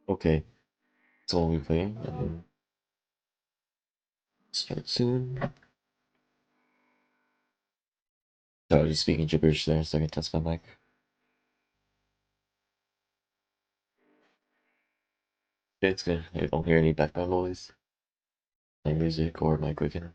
Okay, so what we playing? Start soon. So I was just speaking gibberish there, so I can test my mic. Yeah, it's good. I don't hear any background noise, like music or mic clicking.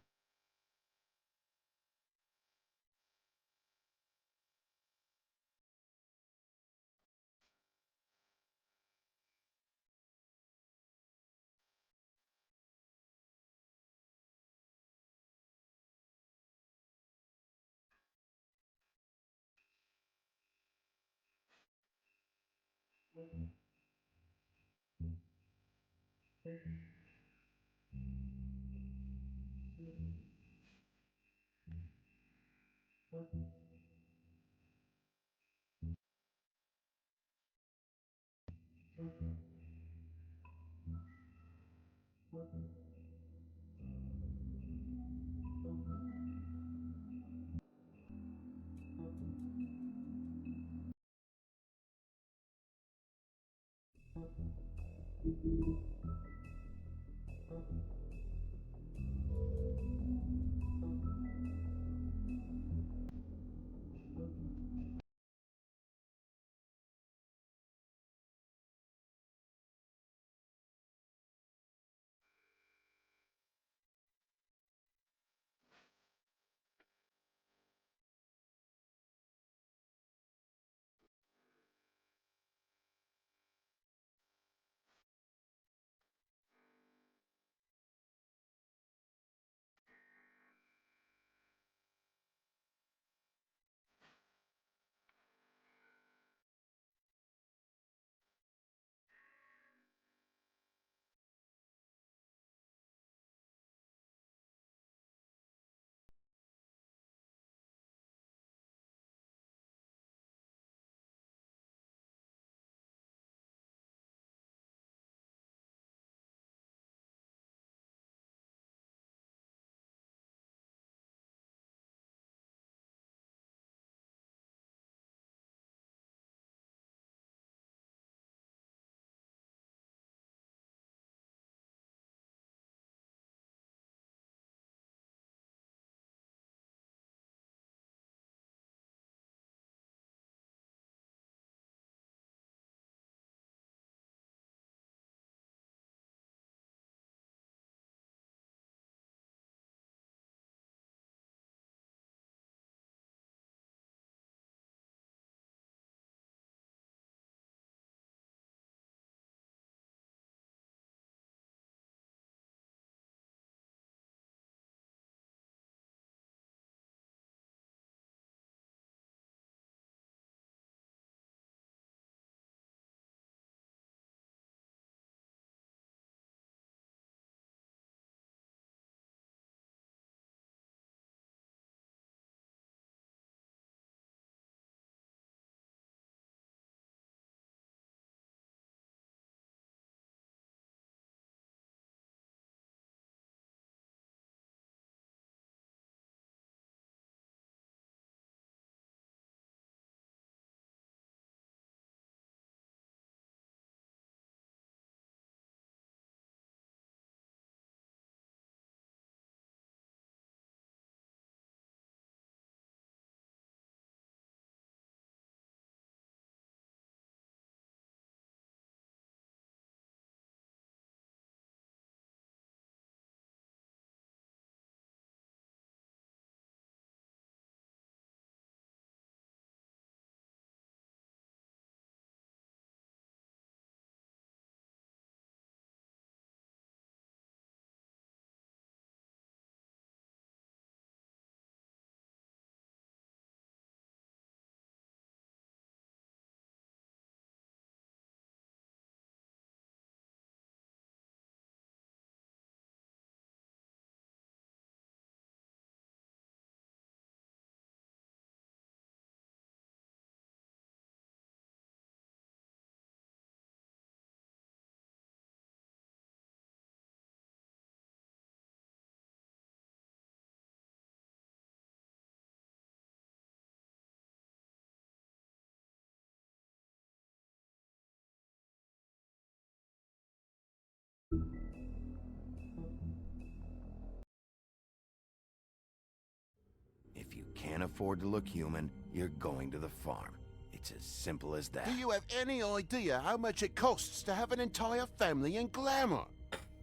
can't afford to look human, you're going to the farm. It's as simple as that. Do you have any idea how much it costs to have an entire family in Glamour?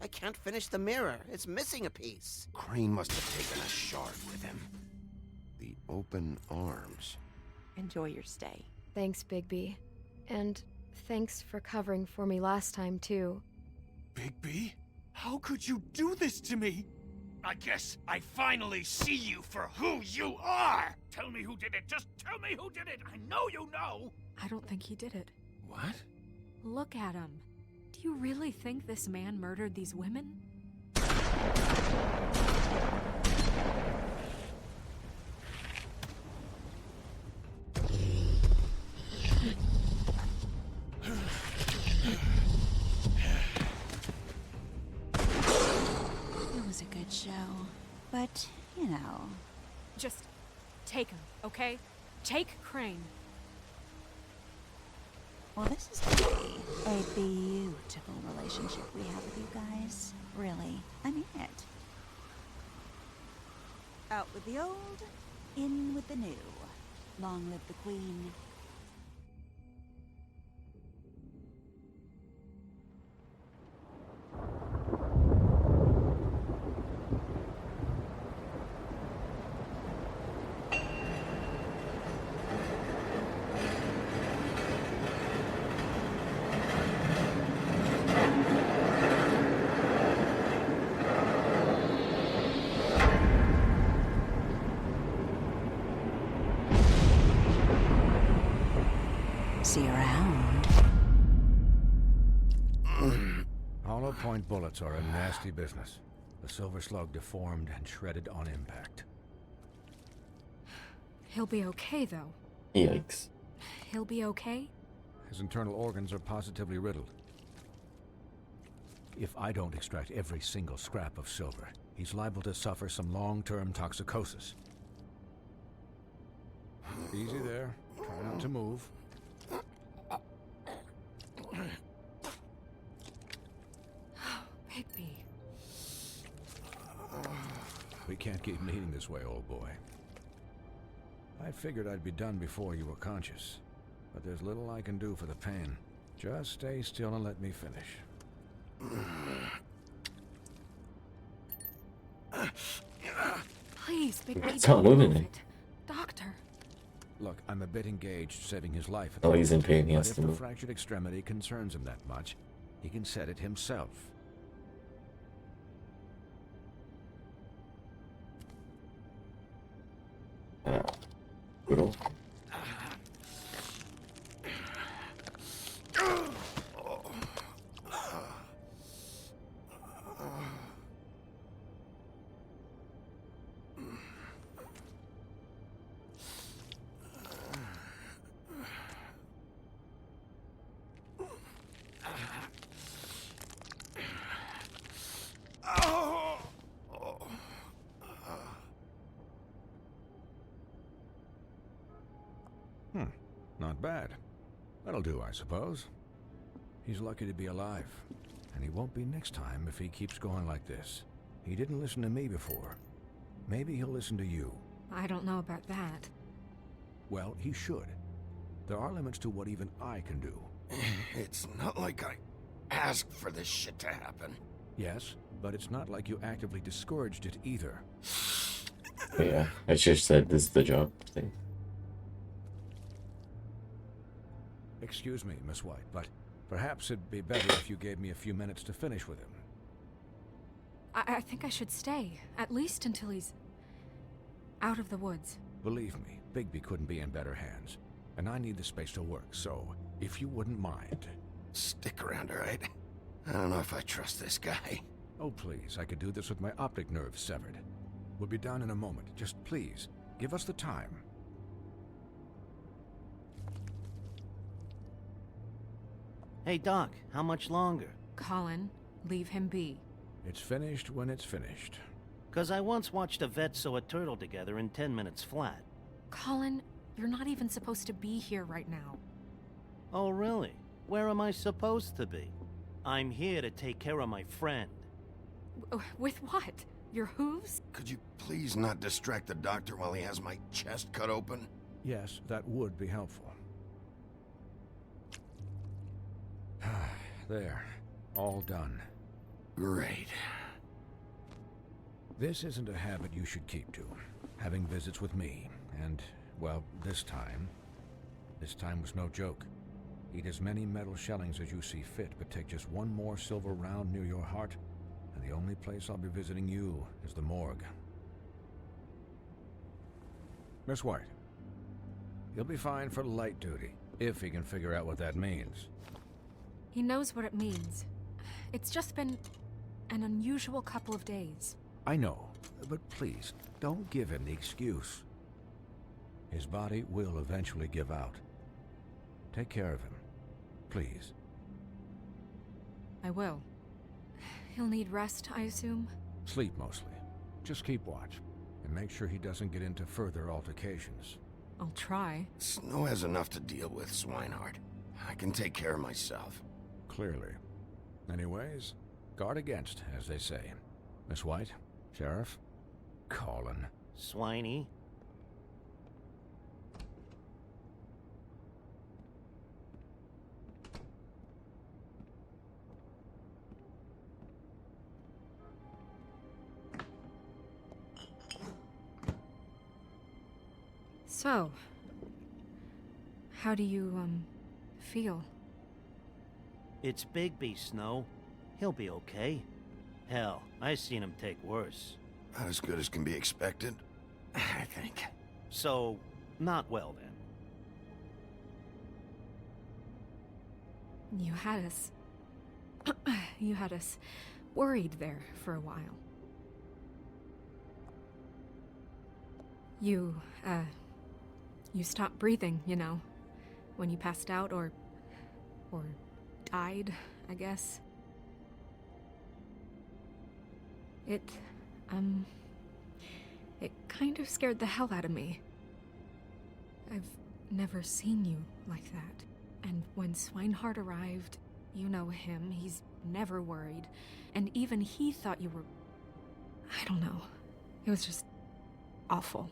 I can't finish the mirror. It's missing a piece. Crane must have taken a shard with him. The open arms. Enjoy your stay. Thanks, Bigby. And thanks for covering for me last time, too. Bigby? How could you do this to me? I guess I finally see you for who you are! Tell me who did it! Just tell me who did it! I know you know! I don't think he did it. What? Look at him. Do you really think this man murdered these women? It was a good show. But, you know. Just take him, okay? Take Crane. Well, this is gonna be a beautiful relationship we have with you guys. Really. I mean it. Out with the old, in with the new. Long live the Queen. See you around. Hollow point bullets are a nasty business. The Silver Slug deformed and shredded on impact. He'll be okay, though. Yikes. He'll be okay? His internal organs are positively riddled. If I don't extract every single scrap of silver, he's liable to suffer some long-term toxicosis. Easy there. Try not to move. Bigby. We can't keep meeting this way, old boy. I figured I'd be done before you were conscious, but there's little I can do for the pain. Just stay still and let me finish. Please, Bigby, It's not don't moving move it. it. Doctor. Look, I'm a bit engaged saving his life at Oh, the he's in moment, pain, he but has if to the move. fractured extremity concerns him that much, he can set it himself. Brutal. Not bad. That'll do, I suppose. He's lucky to be alive, and he won't be next time if he keeps going like this. He didn't listen to me before. Maybe he'll listen to you. I don't know about that. Well, he should. There are limits to what even I can do. It's not like I asked for this shit to happen. Yes, but it's not like you actively discouraged it either. Yeah, I just said this is the job thing. Excuse me, Miss White, but perhaps it'd be better if you gave me a few minutes to finish with him. I think I should stay, at least until he's out of the woods. Believe me, Bigby couldn't be in better hands, and I need the space to work, so if you wouldn't mind. Stick around, all right? I don't know if I trust this guy. Oh, please, I could do this with my optic nerve severed. We'll be done in a moment. Just please, give us the time. Hey, Doc, how much longer? Colin, leave him be. It's finished when it's finished. 'Cause I once watched a vet sew a turtle together in 10 minutes flat. Colin, you're not even supposed to be here right now. Oh, really? Where am I supposed to be? I'm here to take care of my friend. With what? Your hooves? Could you please not distract the doctor while he has my chest cut open? Yes, that would be helpful. There. All done. Great. This isn't a habit you should keep to. Having visits with me. And, well, this time was no joke. Eat as many metal shellings as you see fit, but take just one more silver round near your heart, and the only place I'll be visiting you is the morgue. Miss White, you'll be fine for light duty, if he can figure out what that means. He knows what it means. It's just been an unusual couple of days. I know, but please, don't give him the excuse. His body will eventually give out. Take care of him, please. I will. He'll need rest, I assume? Sleep mostly. Just keep watch, and make sure he doesn't get into further altercations. I'll try. Snow has enough to deal with, Swinehart. I can take care of myself. Clearly. Anyways, guard against, as they say. Miss White, Sheriff, Colin. Swiney. So, how do you, feel? It's Bigby, Snow. He'll be okay. Hell, I seen him take worse. Not as good as can be expected, I think. So, not well then. You had us... you had us worried there for a while. You stopped breathing, you know, when you passed out or died, I guess. It kind of scared the hell out of me. I've never seen you like that. And when Swinehart arrived, you know him, he's never worried. And even he thought you were... I don't know. It was just awful.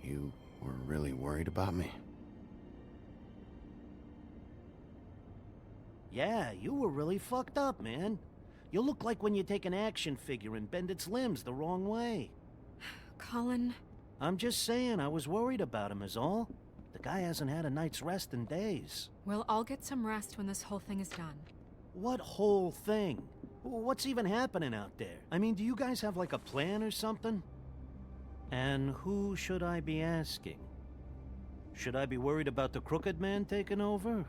You were really worried about me? Yeah, you were really fucked up, man. You look like when you take an action figure and bend its limbs the wrong way. Colin... I'm just saying, I was worried about him is all. The guy hasn't had a night's rest in days. We'll all get some rest when this whole thing is done. What whole thing? What's even happening out there? I mean, do you guys have like a plan or something? And who should I be asking? Should I be worried about the Crooked Man taking over?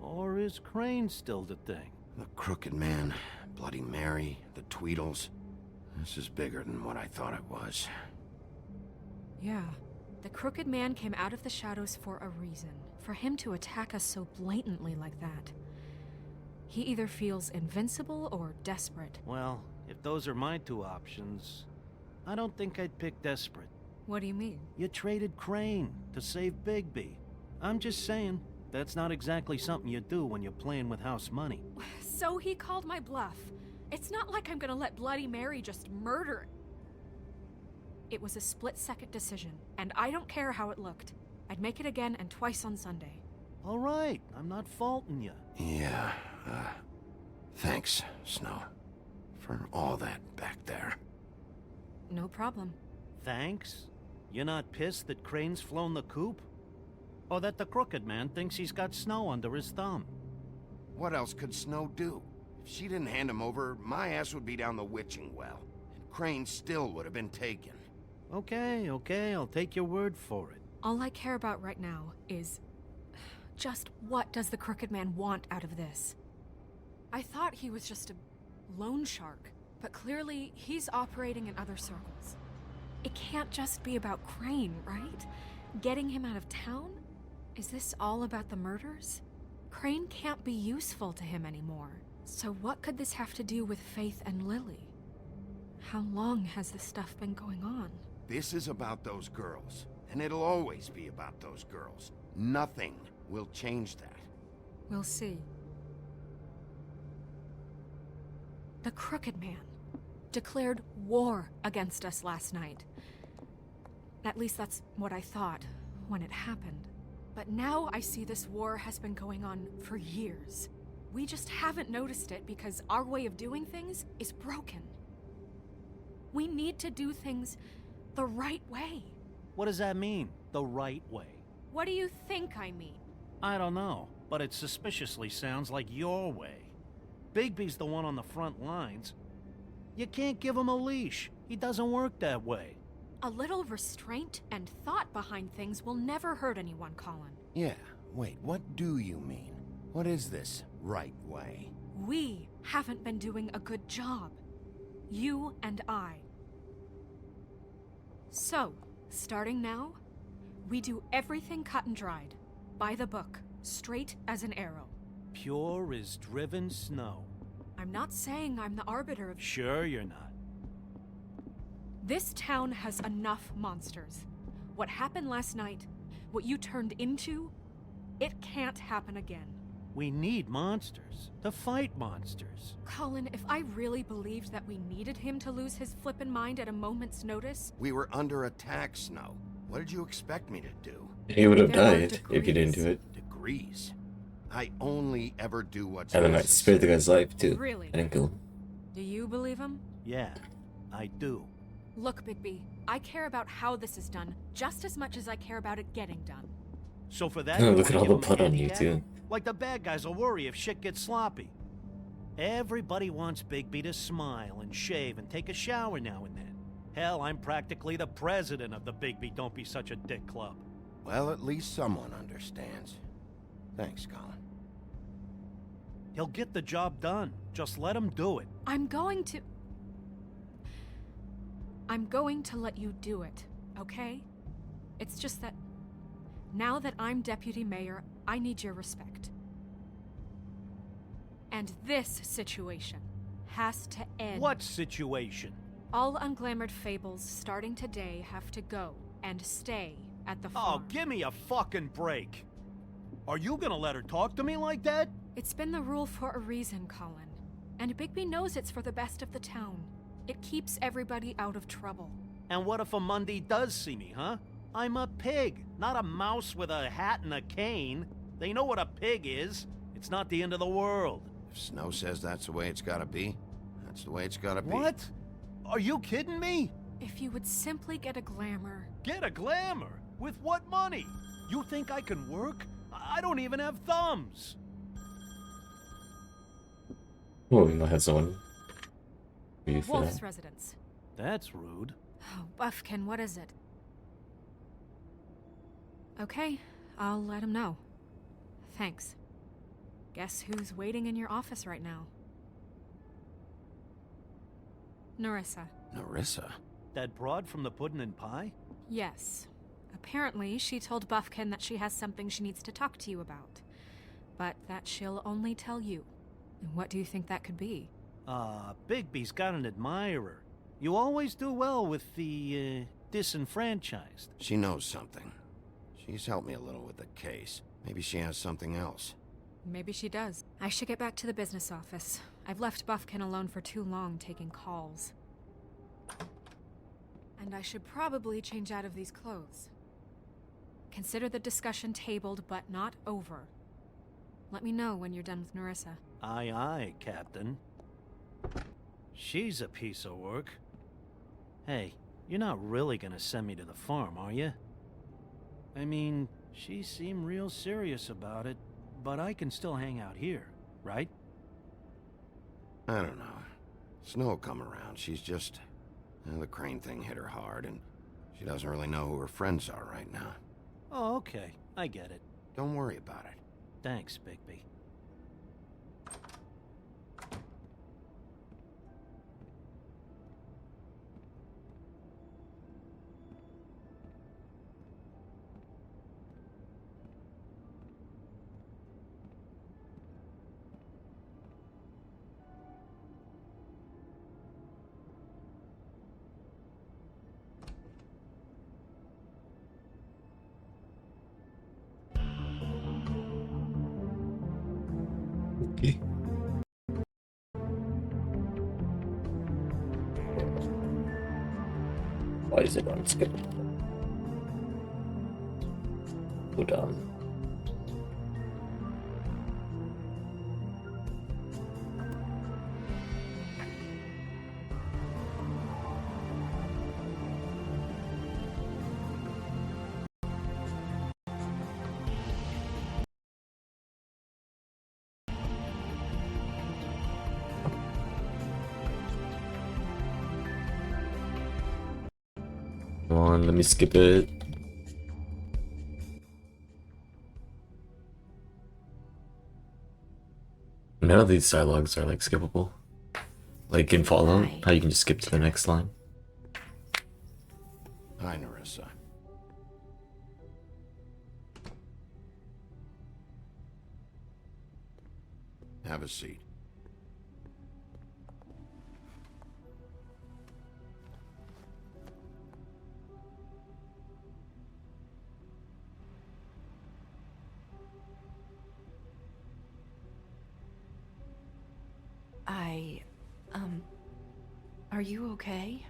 Or is Crane still the thing? The Crooked Man, Bloody Mary, the Tweedles. This is bigger than what I thought it was. Yeah. The Crooked Man came out of the shadows for a reason. For him to attack us so blatantly like that. He either feels invincible or desperate. Well, if those are my two options, I don't think I'd pick desperate. What do you mean? You traded Crane to save Bigby. I'm just saying, that's not exactly something you do when you're playing with house money. So he called my bluff. It's not like I'm gonna let Bloody Mary just murder... It was a split-second decision, and I don't care how it looked. I'd make it again and twice on Sunday. All right, I'm not faulting you. Yeah, thanks, Snow, for all that back there. No problem. Thanks? You're not pissed that Crane's flown the coop? Or that the Crooked Man thinks he's got Snow under his thumb? What else could Snow do? If she didn't hand him over, my ass would be down the witching well. And Crane still would have been taken. Okay, I'll take your word for it. All I care about right now is... just what does the Crooked Man want out of this? I thought he was just a loan shark, but clearly he's operating in other circles. It can't just be about Crane, right? Getting him out of town? Is this all about the murders? Crane can't be useful to him anymore. So what could this have to do with Faith and Lily? How long has this stuff been going on? This is about those girls, and it'll always be about those girls. Nothing will change that. We'll see. The Crooked Man. declared war against us last night. At least that's what I thought when it happened. But now I see this war has been going on for years. We just haven't noticed it because our way of doing things is broken. We need to do things the right way. What does that mean, the right way? What do you think I mean? I don't know, but it suspiciously sounds like your way. Bigby's the one on the front lines. You can't give him a leash. He doesn't work that way. A little restraint and thought behind things will never hurt anyone, Colin. Yeah, wait, what do you mean? What is this right way? We haven't been doing a good job. You and I. So, starting now, we do everything cut and dried. By the book, straight as an arrow. Pure as driven snow. I'm not saying I'm the arbiter of... Sure you're not. This town has enough monsters. What happened last night, what you turned into, it can't happen again. We need monsters to fight monsters. Colin, if I really believed that we needed him to lose his flippin' mind at a moment's notice... We were under attack, Snow. What did you expect me to do? He would have There are died if you didn't do it. Degrees. I only ever do what's And then I necessary. spared the guy's life too. Really? I didn't kill him. Do you believe him? Yeah, I do. Look, Bigby, I care about how this is done just as much as I care about it getting done. So for that, Oh, you look at wanna all give the him a blood on you, handicap? too. Like the bad guys will worry if shit gets sloppy. Everybody wants Bigby to smile and shave and take a shower now and then. Hell, I'm practically the president of the Bigby Don't Be Such a Dick Club. Well, at least someone understands. Thanks, Colin. He'll get the job done. Just let him do it. I'm going to let you do it, okay? It's just that now that I'm deputy mayor, I need your respect. And this situation has to end. What situation? All unglamored fables starting today have to go and stay at the farm. Oh, give me a fucking break. Are you gonna let her talk to me like that? It's been the rule for a reason, Colin. And Bigby knows it's for the best of the town. It keeps everybody out of trouble. And what if a Monday does see me, huh? I'm a pig, not a mouse with a hat and a cane. They know what a pig is. It's not the end of the world. If Snow says that's the way it's gotta be, that's the way it's gotta be. What? Are you kidding me? If you would simply get a glamour. Get a glamour? With what money? You think I can work? I don't even have thumbs. Oh, we might have someone. For you for Wolf's that. residence. That's rude. Oh, Buffkin, what is it? Okay, I'll let him know. Thanks. Guess who's waiting in your office right now? Nerissa. Nerissa? That broad from the puddin' and pie? Yes. Apparently, she told Buffkin that she has something she needs to talk to you about. But that she'll only tell you. And what do you think that could be? Bigby's got an admirer. You always do well with the, disenfranchised. She knows something. She's helped me a little with the case. Maybe she has something else. Maybe she does. I should get back to the business office. I've left Buffkin alone for too long taking calls. And I should probably change out of these clothes. Consider the discussion tabled, but not over. Let me know when you're done with Nerissa. Aye, aye, Captain. She's a piece of work. Hey, you're not really gonna send me to the farm, are you? I mean, she seemed real serious about it, but I can still hang out here, right? I don't know. Snow will come around. She's just... the Crane thing hit her hard, and she doesn't really know who her friends are right now. Oh, okay. I get it. Don't worry about it. Thanks, Bigby. Why is it unskippable? So dumb. Come on, let me skip it. None of these dialogues are like skippable. Like in Fallout, Hi. how you can just skip to the next line. Hi, Nerissa. Have a seat. Are you okay?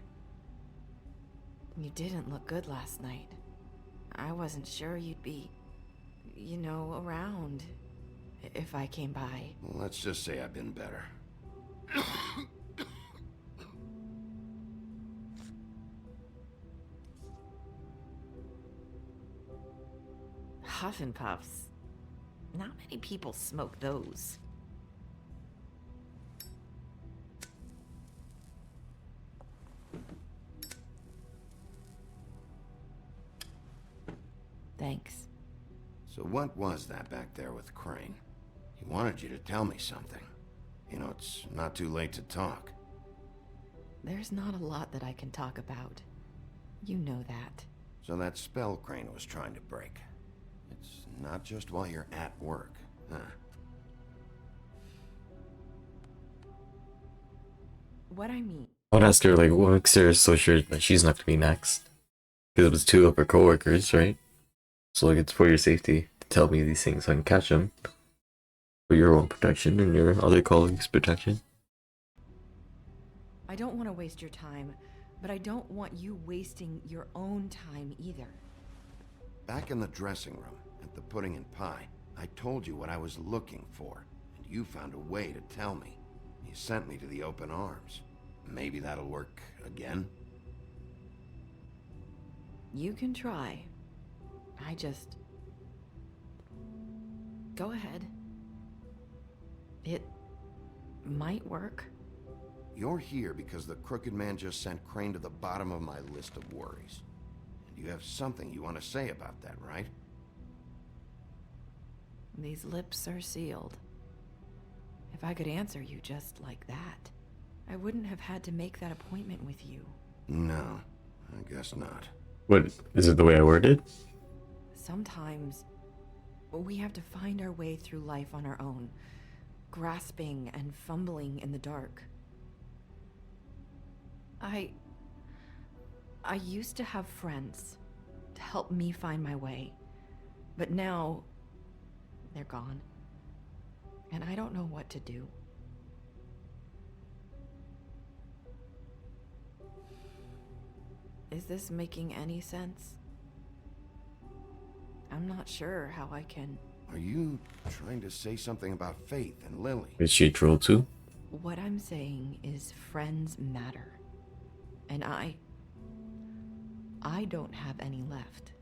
You didn't look good last night. I wasn't sure you'd be, you know, around if I came by. Well, let's just say I've been better. Huff and Puffs. Not many people smoke those. Thanks. So what was that back there with Crane? He wanted you to tell me something. You know, it's not too late to talk. There's not a lot that I can talk about. You know that. So that spell Crane was trying to break. It's not just while you're at work, huh? What I mean... I would ask her, like, what makes her so sure that she's not gonna be next? Because it was two of her coworkers, right? So, like, it's for your safety to tell me these things so I can catch them. For your own protection and your other colleagues' protection. I don't want to waste your time, but I don't want you wasting your own time either. Back in the dressing room, at the pudding and pie, I told you what I was looking for, and you found a way to tell me. You sent me to the open arms. Maybe that'll work again? You can try. I just... Go ahead. It might work. You're here because the Crooked Man just sent Crane to the bottom of my list of worries. And you have something you want to say about that, right? These lips are sealed. If I could answer you just like that, I wouldn't have had to make that appointment with you. No, I guess not. What, is it the way I worded? Sometimes we have to find our way through life on our own, grasping and fumbling in the dark. I used to have friends to help me find my way, but now they're gone, and I don't know what to do. Is this making any sense? I'm not sure how I can... Are you trying to say something about Faith and Lily? Is she a troll too? What I'm saying is friends matter. And I don't have any left.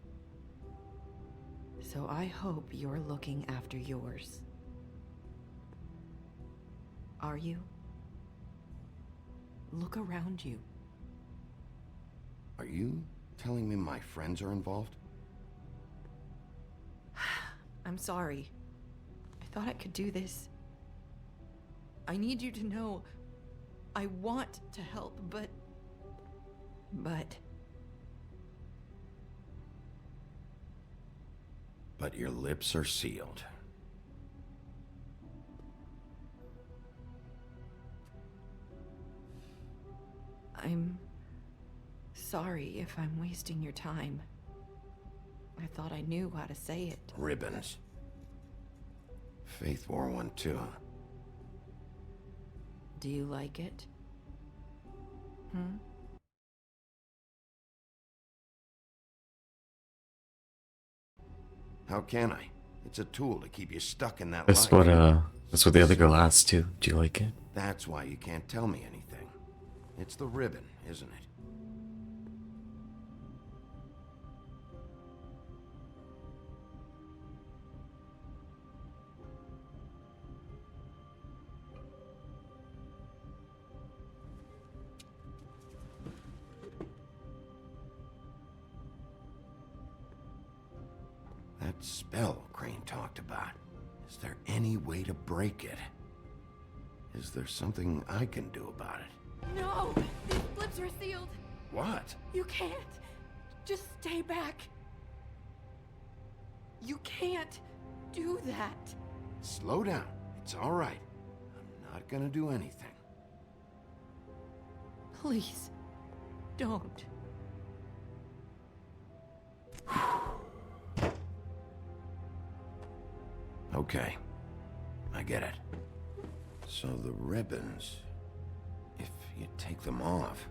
So I hope you're looking after yours. Are you? Look around you. Are you telling me my friends are involved? I'm sorry. I thought I could do this. I need you to know I want to help, but... But your lips are sealed. I'm sorry if I'm wasting your time. I thought I knew how to say it. Ribbons. Faith wore one too. Do you like it? Hmm? How can I? It's a tool to keep you stuck in that That's life. that's what the other girl asked too. Do you like it? That's why you can't tell me anything. It's the ribbon, isn't it? That spell Crane talked about. Is there any way to break it? Is there something I can do about it? No! These flips are sealed! What? You can't! Just stay back! You can't do that! Slow down. It's all right. I'm not gonna do anything. Please, don't. Okay. I get it. So the ribbons, if you take them off...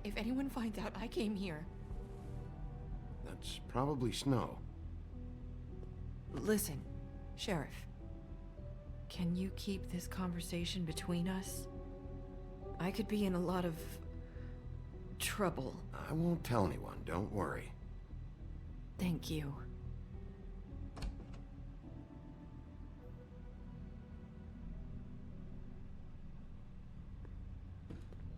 If anyone finds out I came here... That's probably Snow. Listen, Sheriff. Can you keep this conversation between us? I could be in a lot of... trouble. I won't tell anyone, don't worry. Thank you.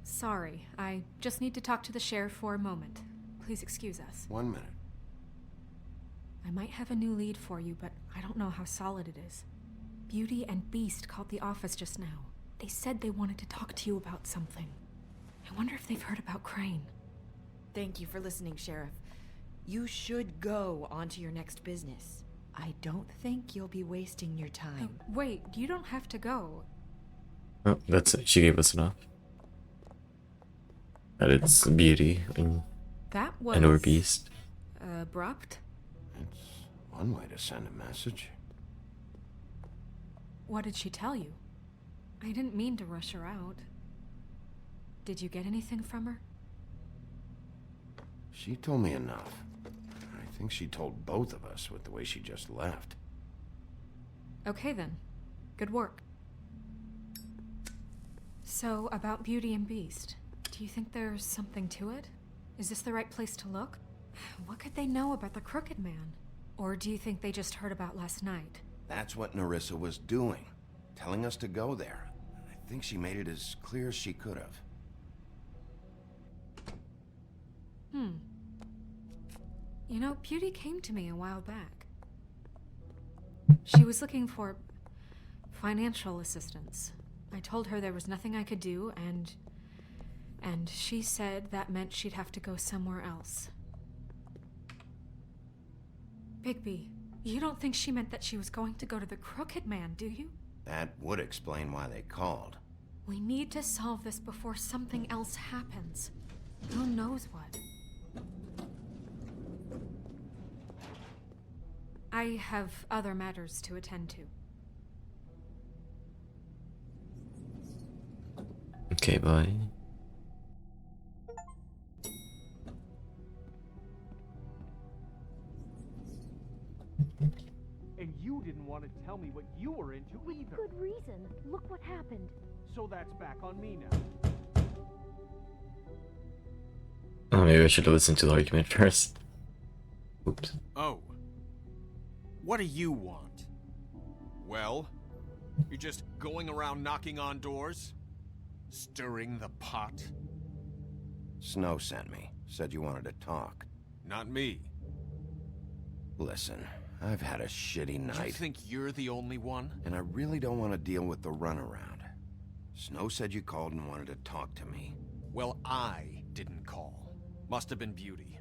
Sorry, I just need to talk to the sheriff for a moment. Please excuse us. 1 minute. I might have a new lead for you, but I don't know how solid it is. Beauty and Beast called the office just now. They said they wanted to talk to you about something. I wonder if they've heard about Crane. Thank you for listening, Sheriff. You should go on to your next business. I don't think you'll be wasting your time. Wait, you don't have to go. Oh, that's it. She gave us enough. That it's Beauty and That was... or Beast. abrupt? It's one way to send a message. What did she tell you? I didn't mean to rush her out. Did you get anything from her? She told me enough. I think she told both of us with the way she just left. Okay then. Good work. So, about Beauty and Beast, do you think there's something to it? Is this the right place to look? What could they know about the Crooked Man? Or do you think they just heard about last night? That's what Nerissa was doing. Telling us to go there. I think she made it as clear as she could have. You know, Beauty came to me a while back. She was looking for financial assistance. I told her there was nothing I could do, and she said that meant she'd have to go somewhere else. Bigby, you don't think she meant that she was going to go to the Crooked Man, do you? That would explain why they called. We need to solve this before something else happens. Who knows what? I have other matters to attend to. Okay, bye. And you didn't want to tell me what you were into either. Good reason. Look what happened. So that's back on me now. Oh, maybe I should have listened to the argument first. Oops. Oh. What do you want? Well, you're just going around knocking on doors? Stirring the pot? Snow sent me. Said you wanted to talk. Not me. Listen, I've had a shitty night. You think you're the only one? And I really don't want to deal with the runaround. Snow said you called and wanted to talk to me. Well, I didn't call. Must have been Beauty.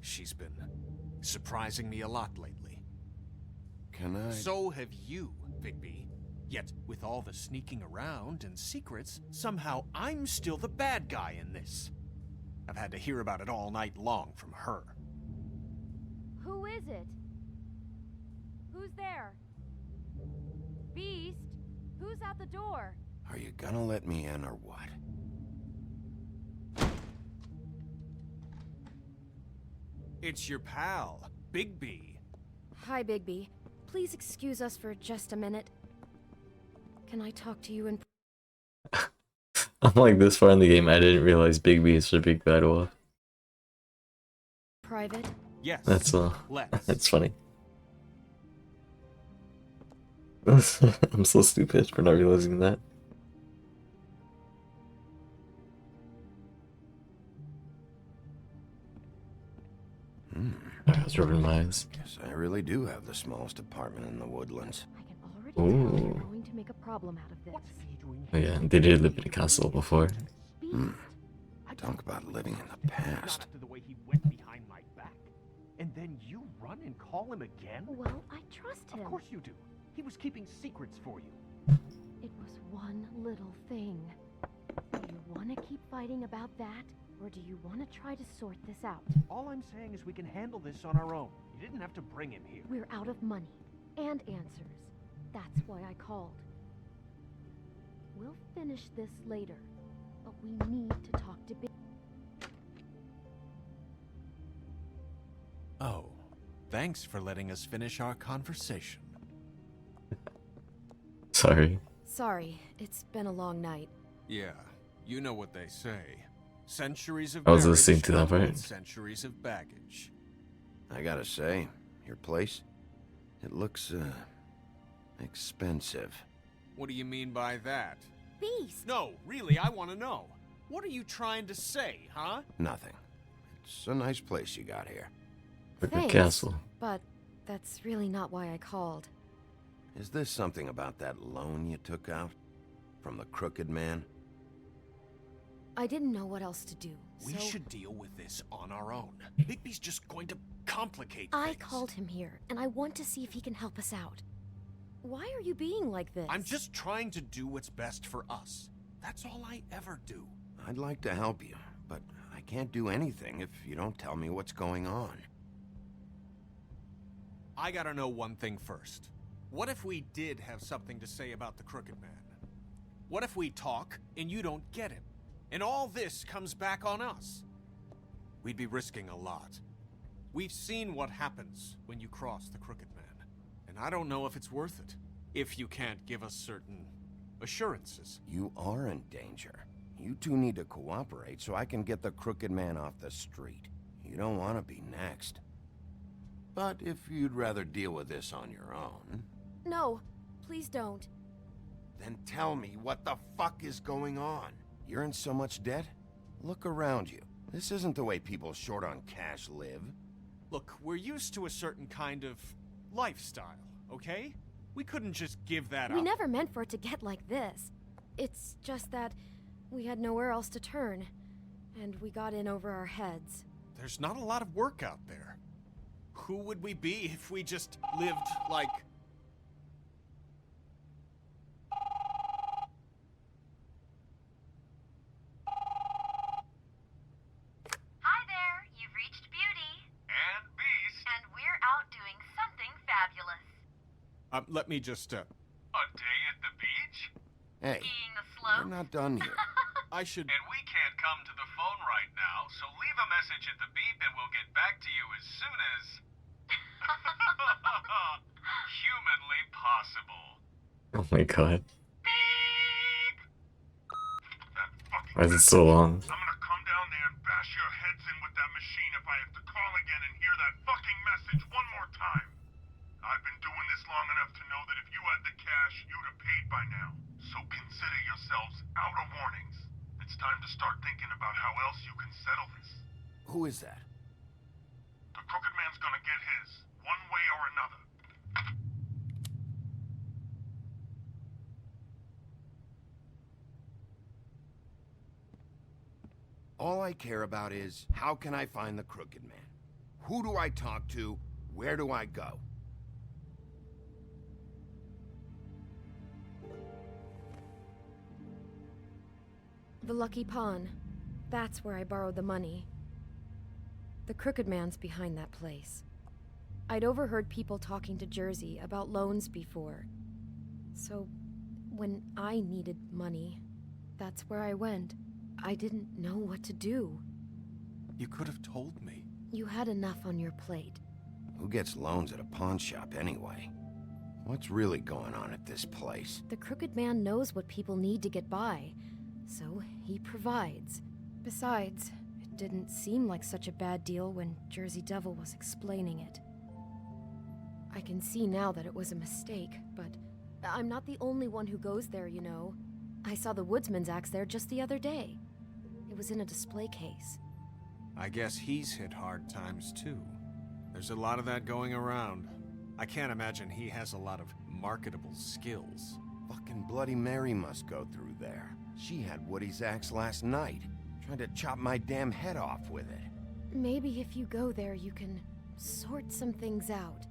She's been surprising me a lot lately. Can I... So have you, Bigby. Yet, with all the sneaking around and secrets, somehow I'm still the bad guy in this. I've had to hear about it all night long from her. Who is it? Who's there? Beast? Who's at the door? Are you gonna let me in or what? It's your pal, Bigby. Hi, Bigby. Please excuse us for just a minute. Can I talk to you in I'm like this far in the game, I didn't realize Bigby is a big bad wolf. private? Yes. That's Let's. that's funny. I'm so stupid for not realizing that. I was rubbing my eyes. Guess I really do have the smallest apartment in the woodlands. I can already tell you're Ooh. going to make a problem out of this. Oh yeah, they did live in a castle before. Talk about living in the past. After the way he went behind my back. And then you run and call him again? Well, I trust him. Of course you do. He was keeping secrets for you. It was one little thing. Do you want to keep fighting about that? Or do you want to try to sort this out? All I'm saying is we can handle this on our own. You didn't have to bring him here. We're out of money and answers. That's why I called. We'll finish this later, but we need to talk to Big. Oh, thanks for letting us finish our conversation. Sorry. Sorry, it's been a long night. Yeah, you know what they say. Centuries of I was marriage listening to that come part. with centuries of baggage. I gotta say, your place, it looks, expensive. What do you mean by that? Beast! No, really, I want to know. What are you trying to say, huh? Nothing. It's a nice place you got here. Like a Thanks, castle. but that's really not why I called. Is this something about that loan you took out? From the Crooked Man? I didn't know what else to do, We so should deal with this on our own. Bigby's just going to complicate I things. called him here, and I want to see if he can help us out. Why are you being like this? I'm just trying to do what's best for us. That's all I ever do. I'd like to help you, but I can't do anything if you don't tell me what's going on. I gotta know one thing first. What if we did have something to say about the Crooked Man? What if we talk and you don't get him? And all this comes back on us? We'd be risking a lot. We've seen what happens when you cross the Crooked Man. And I don't know if it's worth it. If you can't give us certain assurances. You are in danger. You two need to cooperate so I can get the Crooked Man off the street. You don't want to be next. But if you'd rather deal with this on your own, No, please don't. then tell me what the fuck is going on. You're in so much debt? Look around you. This isn't the way people short on cash live. Look, we're used to a certain kind of lifestyle, okay? We couldn't just give that We up. never meant for it to get like this. It's just that we had nowhere else to turn, and we got in over our heads. There's not a lot of work out there. Who would we be if we just lived like... Hi there, you've reached Beauty. And Beast. And we're out doing something fabulous. let me just, A day at the beach? Hey, Skiing the slope? we're not done here. I should... And we can't come to the phone right now, so leave a message at the beep and we'll get back to you as soon as... humanly possible. Oh my god. Beep! That fucking... Why is it so long? I'm gonna come down there and bash your heads in with that machine if I have to call again and hear that fucking message one more time. I've been doing this long enough to know that if you had the cash, you'd have paid by now. So consider yourselves out of warnings. It's time to start thinking about how else you can settle this. Who is that? The Crooked Man's gonna get his, one way or another. All I care about is, how can I find the Crooked Man? Who do I talk to? Where do I go? The Lucky Pawn. That's where I borrowed the money. The Crooked Man's behind that place. I'd overheard people talking to Jersey about loans before. So, when I needed money, that's where I went. I didn't know what to do. You could have told me. You had enough on your plate. Who gets loans at a pawn shop anyway? What's really going on at this place? The Crooked Man knows what people need to get by, so he provides. Besides, it didn't seem like such a bad deal when Jersey Devil was explaining it. I can see now that it was a mistake, but I'm not the only one who goes there, you know. I saw the Woodsman's axe there just the other day. It was in a display case. I guess he's hit hard times too. There's a lot of that going around. I can't imagine he has a lot of marketable skills. Fucking Bloody Mary must go through there. She had Woody's axe last night, trying to chop my damn head off with it. Maybe if you go there, you can sort some things out.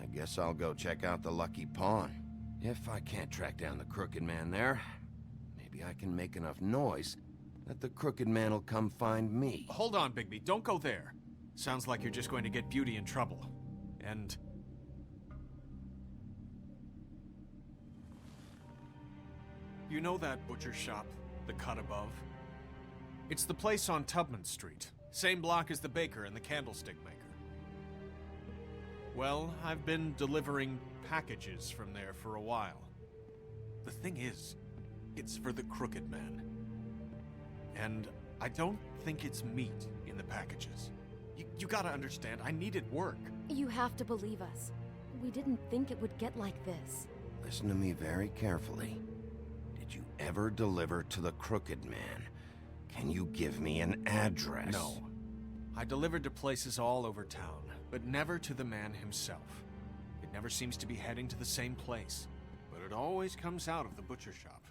I guess I'll go check out the Lucky Pawn. If I can't track down the Crooked Man there, maybe I can make enough noise that the Crooked Man will come find me. Hold on, Bigby. Don't go there. Sounds like you're just going to get Beauty in trouble. And... you know that butcher shop, the cut above? It's the place on Tubman Street. Same block as the baker and the candlestick maker. Well, I've been delivering packages from there for a while. The thing is, it's for the Crooked Man. And I don't think it's meat in the packages. You gotta understand, I needed work. You have to believe us. We didn't think it would get like this. Listen to me very carefully. Did you ever deliver to the Crooked Man? Can you give me an address? No. I delivered to places all over town, but never to the man himself. It never seems to be heading to the same place, but it always comes out of the butcher shop.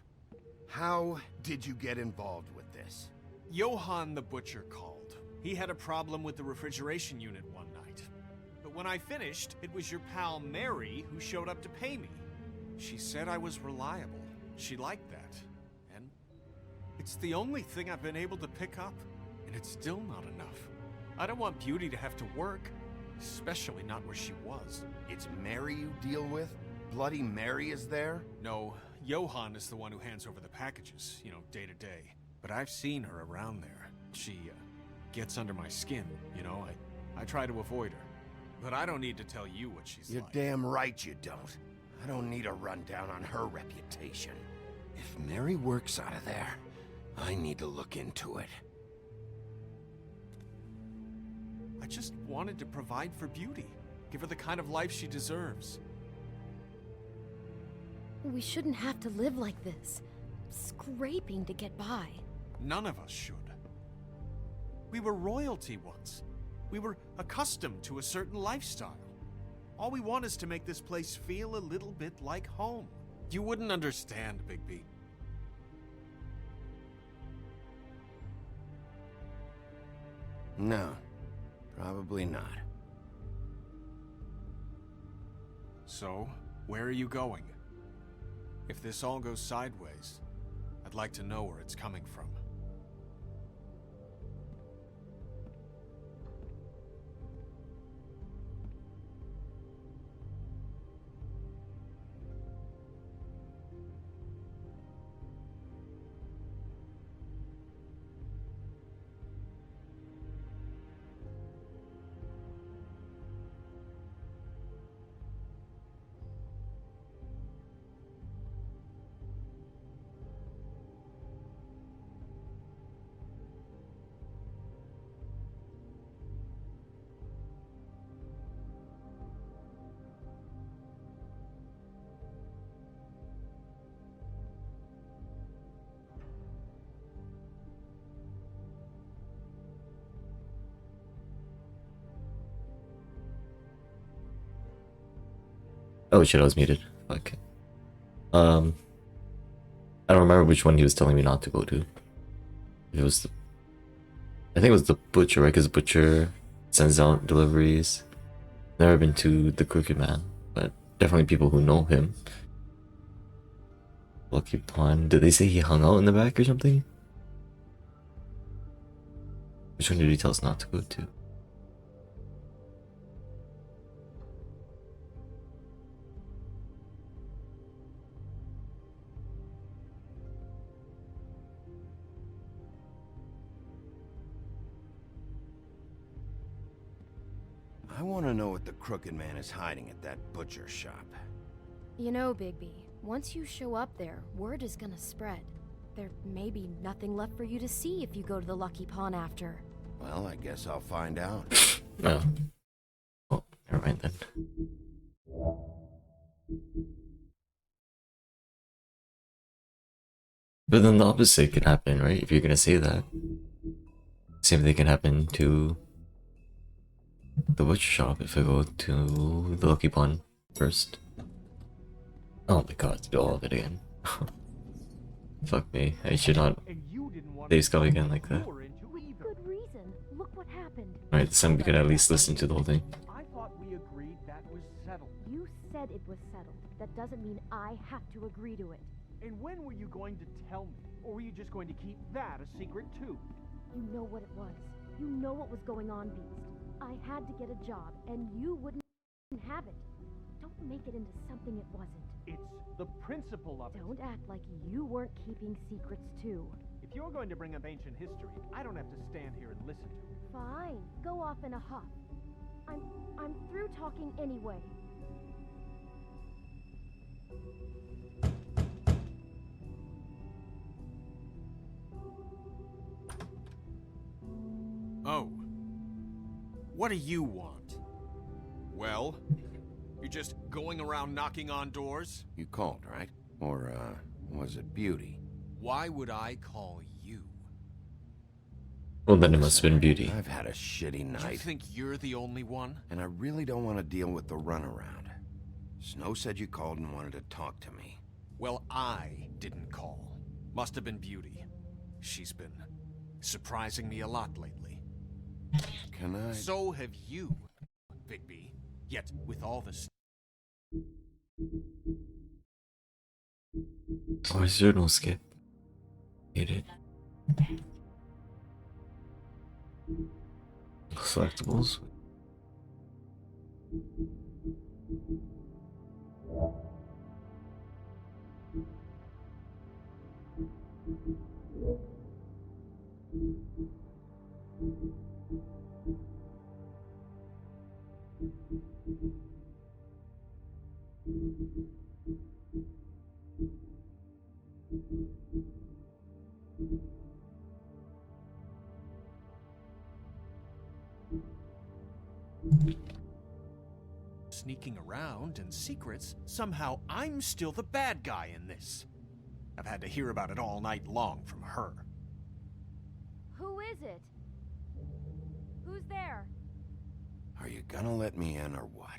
How did you get involved with this? Johann the butcher called. He had a problem with the refrigeration unit one night. But when I finished, it was your pal Mary who showed up to pay me. She said I was reliable. She liked that. And it's the only thing I've been able to pick up, and it's still not enough. I don't want Beauty to have to work, especially not where she was. It's Mary you deal with? Bloody Mary is there? No, Johann is the one who hands over the packages, you know, day to day. But I've seen her around there. She, gets under my skin, you know. I try to avoid her. But I don't need to tell you what she's You're like. damn right you don't. I don't need a rundown on her reputation. If Mary works out of there, I need to look into it. I just wanted to provide for Beauty. Give her the kind of life she deserves. We shouldn't have to live like this, scraping to get by. None of us should. We were royalty once. We were accustomed to a certain lifestyle. All we want is to make this place feel a little bit like home. You wouldn't understand, Bigby. No, probably not. So, where are you going? If this all goes sideways, I'd like to know where it's coming from. Oh shit, I was muted. Fuck. I don't remember which one he was telling me not to go to. It was the... I think it was the butcher, right? Because the butcher sends out deliveries. Never been to the Crooked Man, but definitely people who know him. Lucky Pawn. Did they say he hung out in the back or something? Which one did he tell us not to go to? I want to know what the Crooked Man is hiding at that butcher shop. You know, Bigby, once you show up there, word is gonna spread. There may be nothing left for you to see if you go to the Lucky Pawn after. Well, I guess I'll find out. No. Oh, never mind then. But then the opposite could happen, right? If you're gonna say that. Same thing can happen to the butcher shop if I go to the Lucky Pawn first. Oh my god, to do all of it again. Fuck me, I should not save Skull again like that. Good reason. Look what happened. Alright, this time we could at least listen to the whole thing. I thought we agreed that was settled. You said it was settled. That doesn't mean I have to agree to it. And when were you going to tell me? Or were you just going to keep that a secret too? You know what it was. You know what was going on, Beast. I had to get a job, and you wouldn't have it. Don't make it into something it wasn't. It's the principle of it. Don't act like you weren't keeping secrets too. If you're going to bring up ancient history, I don't have to stand here and listen to it. Fine. Go off in a huff. I'm through talking anyway. Oh. What do you want? Well, you're just going around knocking on doors? You called, right? Or, was it Beauty? Why would I call you? Well, then it must have been Beauty. I've had a shitty night. You think you're the only one? And I really don't want to deal with the runaround. Snow said you called and wanted to talk to me. Well, I didn't call. Must have been Beauty. She's been surprising me a lot lately. Can I? So have you, Bigby. Yet, with all this... Oh, is there no skip? Hate it. Collectibles. Sneaking around and secrets, somehow I'm still the bad guy in this. I've had to hear about it all night long from her. Who is it? Who's there? Are you gonna let me in or what?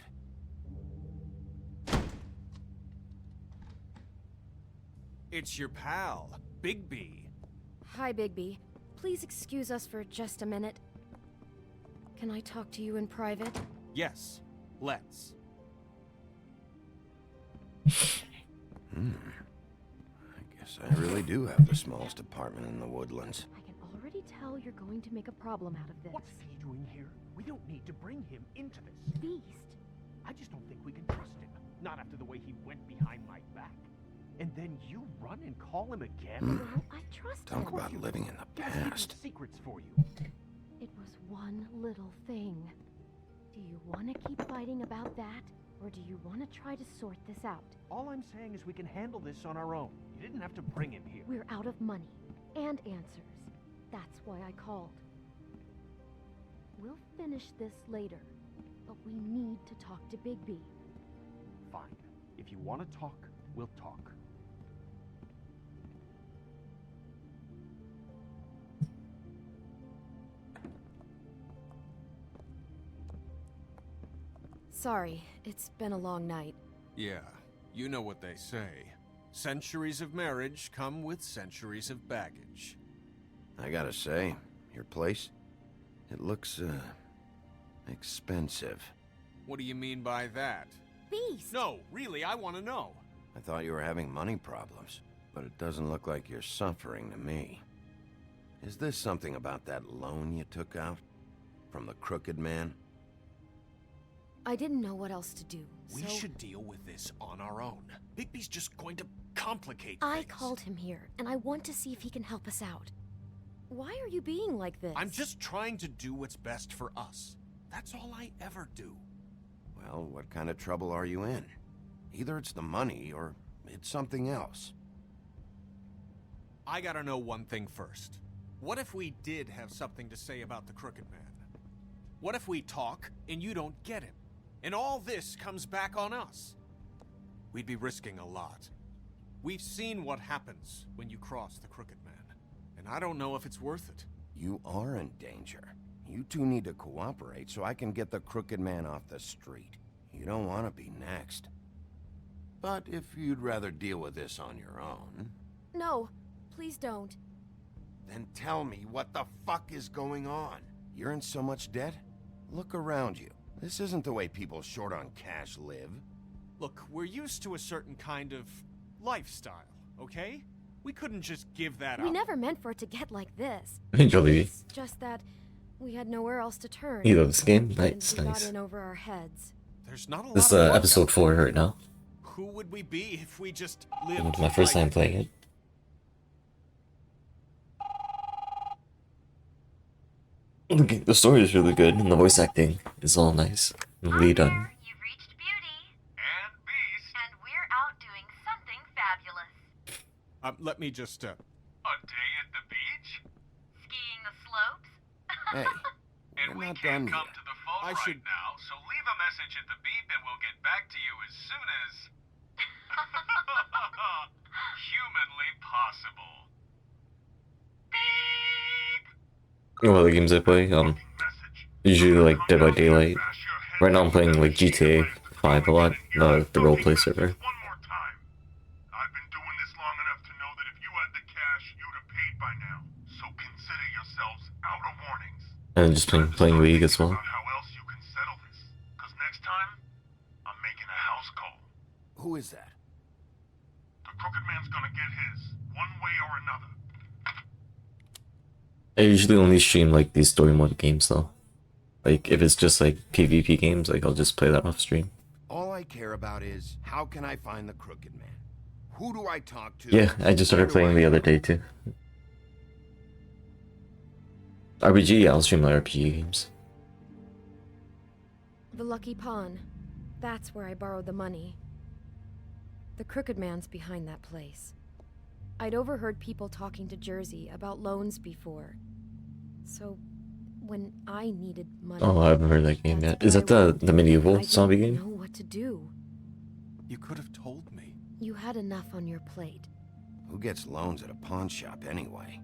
It's your pal, Bigby. Hi, Bigby. Please excuse us for just a minute. Can I talk to you in private? Yes, let's. I guess I really do have the smallest apartment in the Woodlands. I can already tell you're going to make a problem out of this. What's he doing here? We don't need to bring him into this. Beast. I just don't think we can trust him. Not after the way he went behind my back. And then you run and call him again? Well, I trust Talk him. about living in the He was keeping past. secrets for you. It was one little thing. Do you want to keep fighting about that? Or do you want to try to sort this out? All I'm saying is we can handle this on our own. You didn't have to bring him here. We're out of money. And answers. That's why I called. We'll finish this later. But we need to talk to Bigby. Fine. If you want to talk, we'll talk. Sorry, it's been a long night. Yeah, you know what they say. Centuries of marriage come with centuries of baggage. I gotta say, your place, it looks, expensive. What do you mean by that? Beast! No, really, I want to know. I thought you were having money problems, but it doesn't look like you're suffering to me. Is this something about that loan you took out? From the Crooked Man? I didn't know what else to do, We so should deal with this on our own. Bigby's just going to complicate I things. called him here, and I want to see if he can help us out. Why are you being like this? I'm just trying to do what's best for us. That's all I ever do. Well, what kind of trouble are you in? Either it's the money or it's something else. I gotta know one thing first. What if we did have something to say about the Crooked Man? What if we talk and you don't get him? And all this comes back on us? We'd be risking a lot. We've seen what happens when you cross the Crooked Man, and I don't know if it's worth it. You are in danger. You two need to cooperate so I can get the Crooked Man off the street. You don't want to be next. But if you'd rather deal with this on your own... No, please don't. Then tell me what the fuck is going on. You're in so much debt? Look around you. This isn't the way people short on cash live. Look, we're used to a certain kind of lifestyle, okay? We couldn't just give that up. We never meant for it to get like this. Jollibee. It's just that we had nowhere else to turn. You love this game? And Nice, we got nice. in over our heads. There's not a This is lot of work episode out 4 there. right now. Who would we be if we just It's lived my first like- time playing it. The story is really good, and the voice acting is all nice and really done. You've reached Beauty. And Beast. And we're out doing something fabulous. Let me just, A day at the beach? Skiing the slopes. Hey, And we're we not can't done come yet. to the phone I right should- now, so leave a message at the beep and we'll get back to you as soon as... humanly possible. Well, the games I play, usually like Dead by Daylight. Right now I'm playing like GTA 5 a lot, the roleplay server. One more time. I've been doing this long enough to know that if you had the cash, you'd have paid by now. So consider yourselves out of warnings. And just playing League as well. About how else you can settle this. Because next time, I'm making a house call. Who is that? The Crooked Man's gonna get his, one way or another. I usually only stream like these story mode games though. Like if it's just like PvP games, like I'll just play that off stream. All I care about is, how can I find the Crooked Man? Who do I talk to? Yeah, I just started playing the other day too. RPG, yeah, I'll stream like RPG games. The Lucky Pawn. That's where I borrowed the money. The Crooked Man's behind that place. I'd overheard people talking to Jersey about loans before. So, when I needed money... Oh, I haven't heard that game yet. Is that the medieval zombie game? I didn't know what to do. You could have told me. You had enough on your plate. Who gets loans at a pawn shop anyway?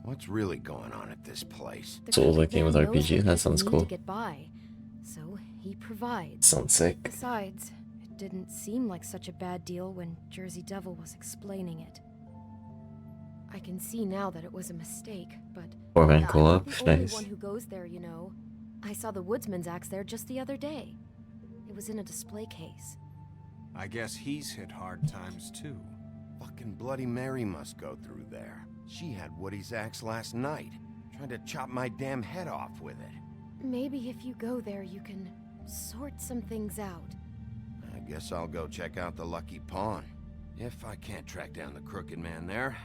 What's really going on at this place? The Souls like Crooked game with Man knows RPG. what That people sounds need cool. to get by, so he provides. Sounds sick. Besides, it didn't seem like such a bad deal when Jersey Devil was explaining it. I can see now that it was a mistake, but 4-man I'm co-op, not the only nice. one who goes there, you know. I saw the Woodsman's axe there just the other day. It was in a display case. I guess he's hit hard times too. Fucking Bloody Mary must go through there. She had Woody's axe last night, trying to chop my damn head off with it. Maybe if you go there, you can sort some things out. I guess I'll go check out the Lucky Pawn. If I can't track down the Crooked Man there,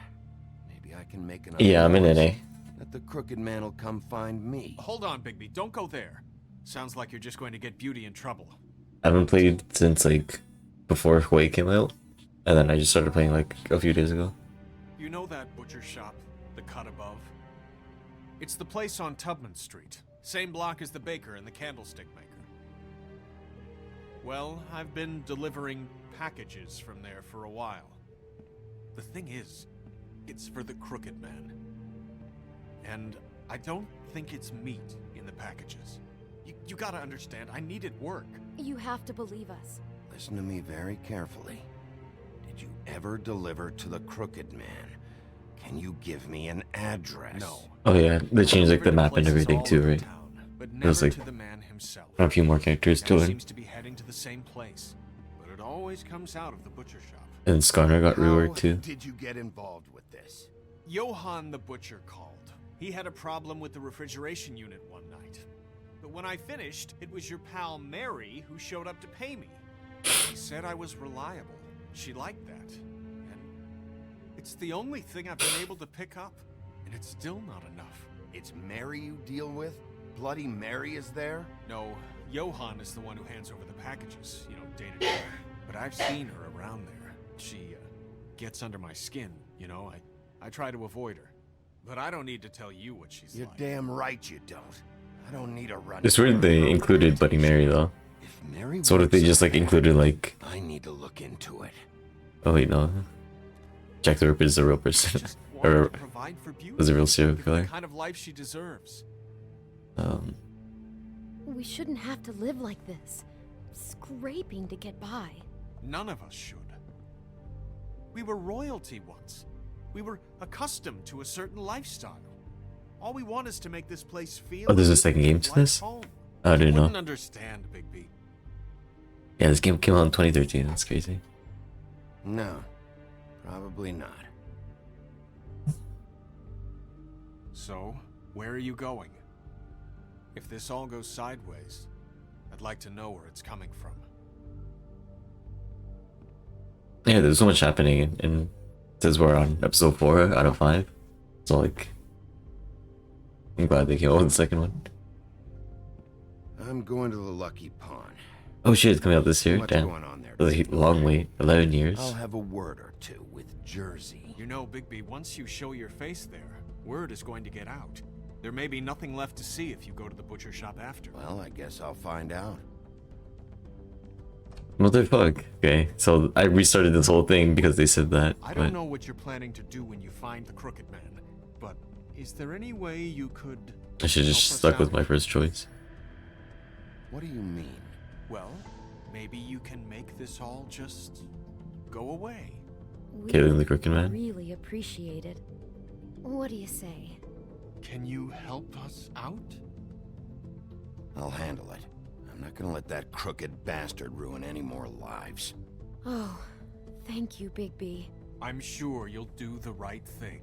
maybe I can make enough Yeah, I'm in noise NA. that the Crooked Man will come find me. Hold on, Bigby. Don't go there. Sounds like you're just going to get Beauty in trouble. I haven't played since like before Hawaii came out, and then I just started playing like a few days ago. You know that butcher shop, the cut above? It's the place on Tubman Street. Same block as the baker and the candlestick maker. Well, I've been delivering packages from there for a while. The thing is, it's for the Crooked Man. And I don't think it's meat in the packages. You gotta understand, I needed work. You have to believe us. Listen to me very carefully. Did you ever deliver to the Crooked Man? Can you give me an address? No. Oh yeah, they changed like the map and Places everything all too, over right? town, but There's never like to the man himself. a few more characters to Guy learn. seems to be heading to the same place, but it always comes out of the butcher shop. And Skarner got How reworked too. did you get involved with this? Johann the butcher called. He had a problem with the refrigeration unit one night. But when I finished, it was your pal Mary who showed up to pay me. She said I was reliable. She liked that. And it's the only thing I've been able to pick up. And it's still not enough. It's Mary you deal with? Bloody Mary is there? No, Johan is the one who hands over the packages, you know, day to day. But I've seen her around there. She gets under my skin, you know. I try to avoid her. But I don't need to tell you what she's You're like. damn right you don't. I don't need a run. It's weird they included Bloody Mary though. If Mary So what if they just like included like? I need to look into it. Oh wait, no. Jack the Ripper is a real person, or Provide for beauty. was a real serial The killer. kind of life she deserves. We shouldn't have to live like this, scraping to get by. None of us should. We were royalty once. We were accustomed to a certain lifestyle. All we want is to make this place feel. Oh, there's a second game to like this? home. I didn't You wouldn't know. understand, Bigby. Yeah, this game came out in 2013. That's crazy. No, probably not. So, where are you going? If this all goes sideways, I'd like to know where it's coming from. Yeah, there's so much happening, and it says we're on episode 4 out of 5. So like, I'm glad they came out with the second one. I'm going to the Lucky Pawn. Oh shit, it's coming out this year. What's Damn, going on there, it was a long wait, 11 years. I'll have a word or two with Jersey. You know, Bigby, once you show your face there, word is going to get out. There may be nothing left to see if you go to the butcher shop after. Well, I guess I'll find out. What the fuck? Okay, so I restarted this whole thing because they said that. I but don't know what you're planning to do when you find the Crooked Man, but is there any way you could... I should just help us stuck with out? my first choice. What do you mean? Well, maybe you can make this all just go away. Killing the Crooked Man? Really appreciate it. What do you say? Can you help us out? I'll handle it. I'm not gonna let that crooked bastard ruin any more lives. Oh, thank you, Bigby. I'm sure you'll do the right thing.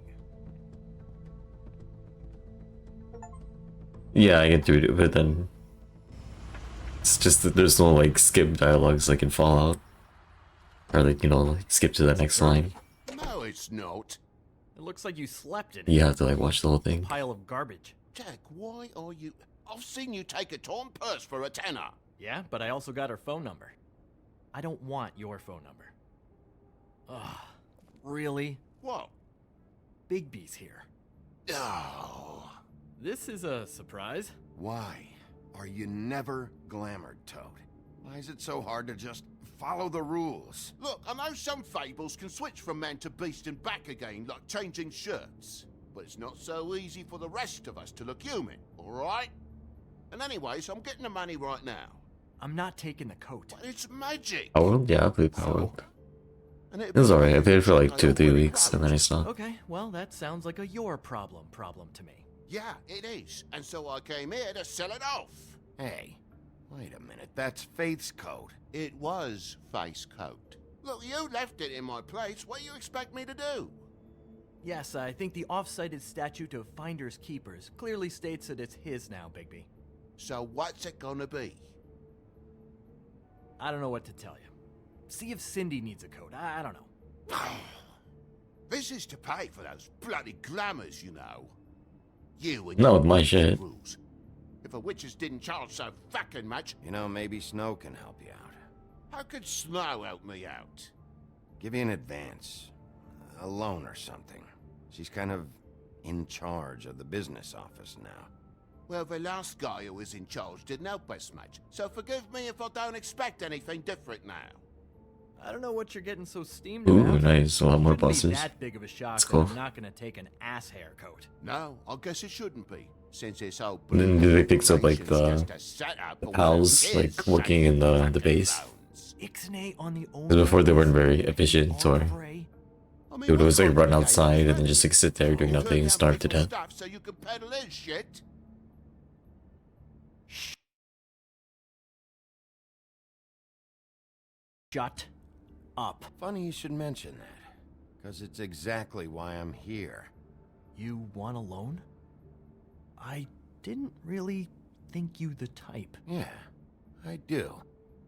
Yeah, I get through it, but then it's just that there's no like skip dialogues like in Fallout, or like, you know, like skip to the next line. No, it's not. It looks like you slept in it. You have to like watch the whole thing. Pile of garbage. Jack, why are you... I've seen you take a torn purse for a tenner. Yeah, but I also got her phone number. I don't want your phone number. Ugh, really? What? Bigby's here. Oh. This is a surprise. Why are you never glamored, Toad? Why is it so hard to just follow the rules? Look, I know some fables can switch from man to beast and back again, like changing shirts. But it's not so easy for the rest of us to look human, alright? And anyways, I'm getting the money right now. I'm not taking the coat. But it's magic. Power World? Yeah, I played Power World. And It was alright. I played it for like 2 or 3 weeks and then I stopped. Okay, well, that sounds like a your problem to me. Yeah, it is. And so I came here to sell it off. Hey, wait a minute. That's Faith's coat. It was face coat. Look, you left it in my place. What do you expect me to do? Yes, I think the off-cited statute of Finders Keepers clearly states that it's his now, Bigby. So what's it gonna be? I don't know what to tell you. See if Cindy needs a coat. I don't know. This is to pay for those bloody glamours, you know. You and Not your with my shit. rules. If the witches didn't charge so fucking much, You know, maybe Snow can help you out. how could Snow help me out? Give you an advance. A loan or something. She's kind of in charge of the business office now. Well, the last guy who was in charge didn't help us much, so forgive me if I don't expect anything different now. I don't know what you're getting so steamed Ooh, about. nice. A lot more Shouldn't be bosses. that big of a shock That's that cool. I'm not gonna take an ass hair coat. No, I guess it shouldn't be, since this whole And then they fix up like operation's the just a setup for pals one of like his working in the base. Ixnay on the Because before they weren't very efficient, or they would always like run outside and then just like sit there doing nothing and starve to death. stuff so you can peddle his shit. Shut up. Funny you should mention that. Because it's exactly why I'm here. You want a loan? I didn't really think you the type. Yeah, I do.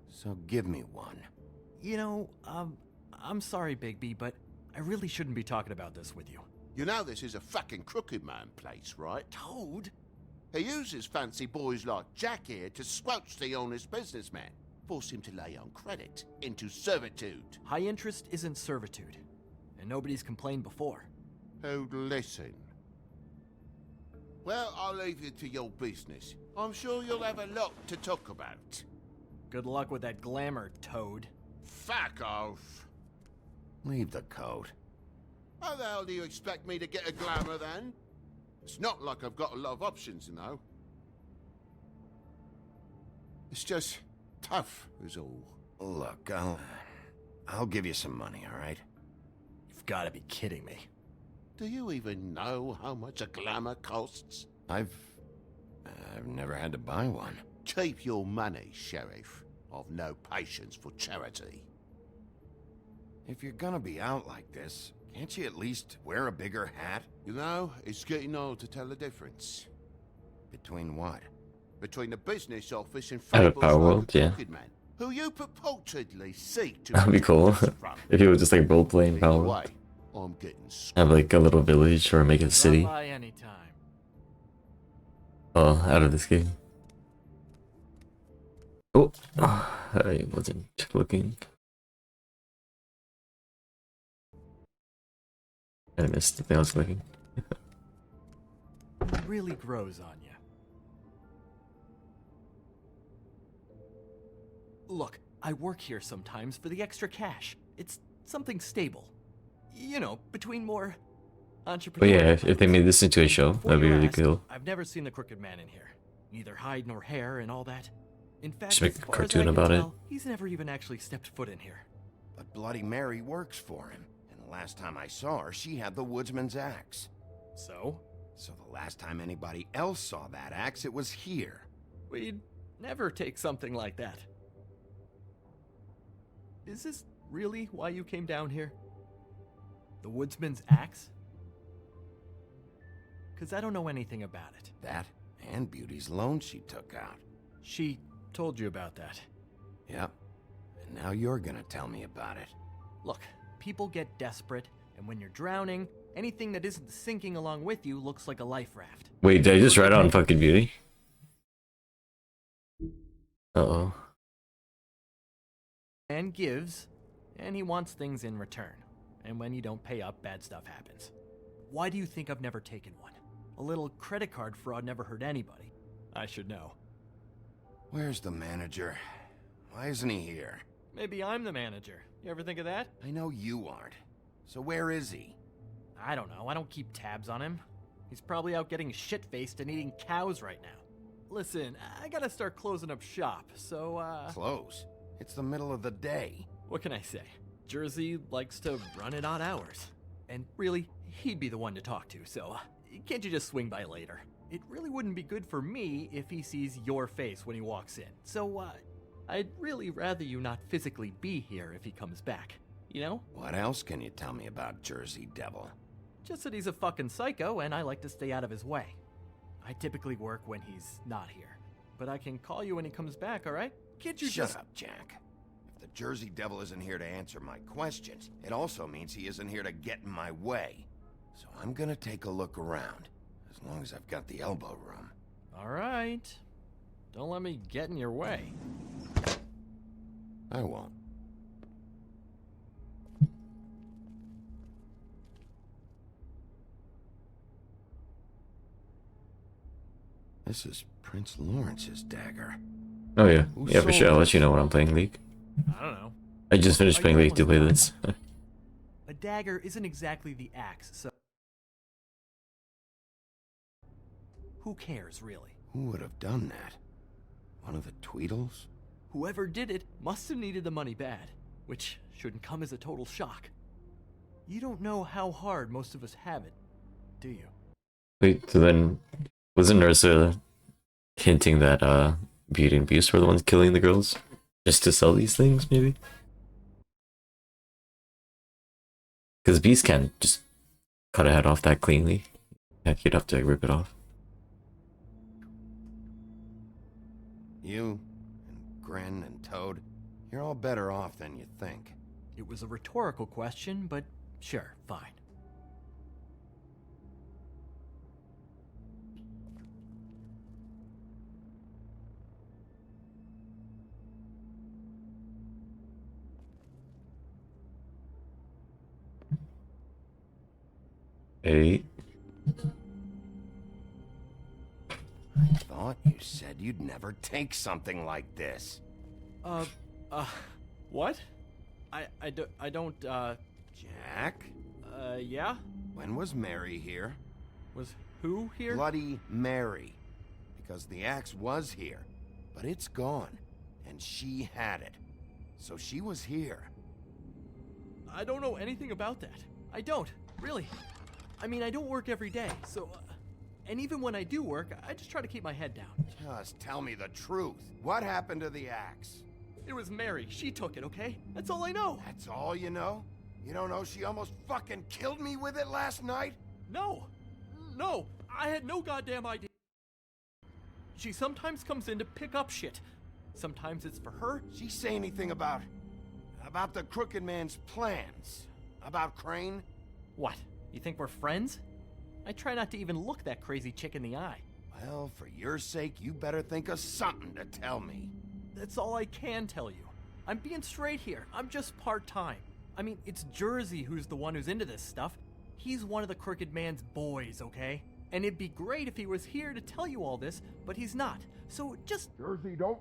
So give me one. You know, I'm sorry, Bigby, but I really shouldn't be talking about this with you. You know this is a fucking Crooked Man place, right? Toad? He uses fancy boys like Jack here to squelch the honest businessman. Force him to lay on credit into servitude. High interest isn't servitude, and nobody's complained before. Who'd listen? Well, I'll leave you to your business. I'm sure you'll have a lot to talk about. Good luck with that glamour, Toad. Fuck off. Leave the coat. How the hell do you expect me to get a glamour then? It's not like I've got a lot of options, you know. It's just tough, is all. Look, I'll give you some money, all right? You've got to be kidding me. Do you even know how much a glamour costs? I've never had to buy one. Keep your money, Sheriff. I've no patience for charity. If you're gonna be out like this, can't you at least wear a bigger hat? You know, it's getting old to tell the difference. Between what? Between the business office and Out of Fables Power like World, the yeah. Crooked Man, who you purportedly seek to That'd be cool. If you were just like role playing Power World. Anyway, I'm getting Have like a little village or make it a city. By any time. Oh, out of this game. Oh, I wasn't looking. I missed the thing I was looking. It really grows on you. Look, I work here sometimes for the extra cash. It's something stable. You know, between more But entrepreneurs. yeah, if they made this into a show, that'd be really cool. I've never seen the Crooked Man in here. Neither hide nor hair and all that. In fact, Just make as a far as cartoon I can about it. tell, he's never even actually stepped foot in here. But Bloody Mary works for him. And the last time I saw her, she had the woodsman's axe. So? So the last time anybody else saw that axe, it was here. We'd never take something like that. Is this really why you came down here? The woodsman's axe? Because I don't know anything about it. That and Beauty's loan she took out. She told you about that. Yep. And now you're gonna tell me about it. Look, people get desperate, and when you're drowning, anything that isn't sinking along with you looks like a life raft. Wait, did I just write on fucking Beauty? Uh-oh. Man gives, and he wants things in return. And when you don't pay up, bad stuff happens. Why do you think I've never taken one? A little credit card fraud never hurt anybody. I should know. Where's the manager? Why isn't he here? Maybe I'm the manager. You ever think of that? I know you aren't. So where is he? I don't know. I don't keep tabs on him. He's probably out getting shit-faced and eating cows right now. Listen, I gotta start closing up shop, so, Close? It's the middle of the day. What can I say? Jersey likes to run at odd hours. And really, he'd be the one to talk to, so can't you just swing by later? It really wouldn't be good for me if he sees your face when he walks in. So, I'd really rather you not physically be here if he comes back. You know? What else can you tell me about Jersey Devil? Just that he's a fucking psycho and I like to stay out of his way. I typically work when he's not here. But I can call you when he comes back, alright? Can't you Shut up, Jack. If the Jersey Devil isn't here to answer my questions, it also means he isn't here to get in my way. So I'm gonna take a look around, as long as I've got the elbow room. Alright. Don't let me get in your way. I won't. This is Prince Lawrence's dagger. Oh yeah. Who Yeah, for sold sure. I'll let this? you know when I'm playing League. I don't know. I just finished playing League to play this. A dagger isn't exactly the axe, so... Who cares, really? Who would have done that? One of the Tweedles? Whoever did it must have needed the money bad, which shouldn't come as a total shock. You don't know how hard most of us have it, do you? Wait, so then wasn't Ursa hinting that Beauty and Beast were the ones killing the girls? Just to sell these things, maybe? Because Beast can't just cut a head off that cleanly. Heck, you'd have to rip it off. You, and Gren, and Toad, you're all better off than you think. It was a rhetorical question, but sure, fine. 8. I thought you said you'd never take something like this. What? I don't, Jack? Yeah? When was Mary here? Was who here? Bloody Mary. Because the axe was here, but it's gone, and she had it. So she was here. I don't know anything about that. I don't, really. I mean, I don't work every day, so... and even when I do work, I just try to keep my head down. Just tell me the truth. What happened to the axe? It was Mary. She took it, okay? That's all I know. That's all you know? You don't know she almost fucking killed me with it last night? No! No! I had no goddamn idea. She sometimes comes in to pick up shit. Sometimes it's for her. She say anything about the Crooked Man's plans? About Crane? What? You think we're friends? I try not to even look that crazy chick in the eye. Well, for your sake, you better think of something to tell me. That's all I can tell you. I'm being straight here. I'm just part-time. I mean, it's Jersey who's the one who's into this stuff. He's one of the Crooked Man's boys, okay? And it'd be great if he was here to tell you all this, but he's not. So just... Jersey, don't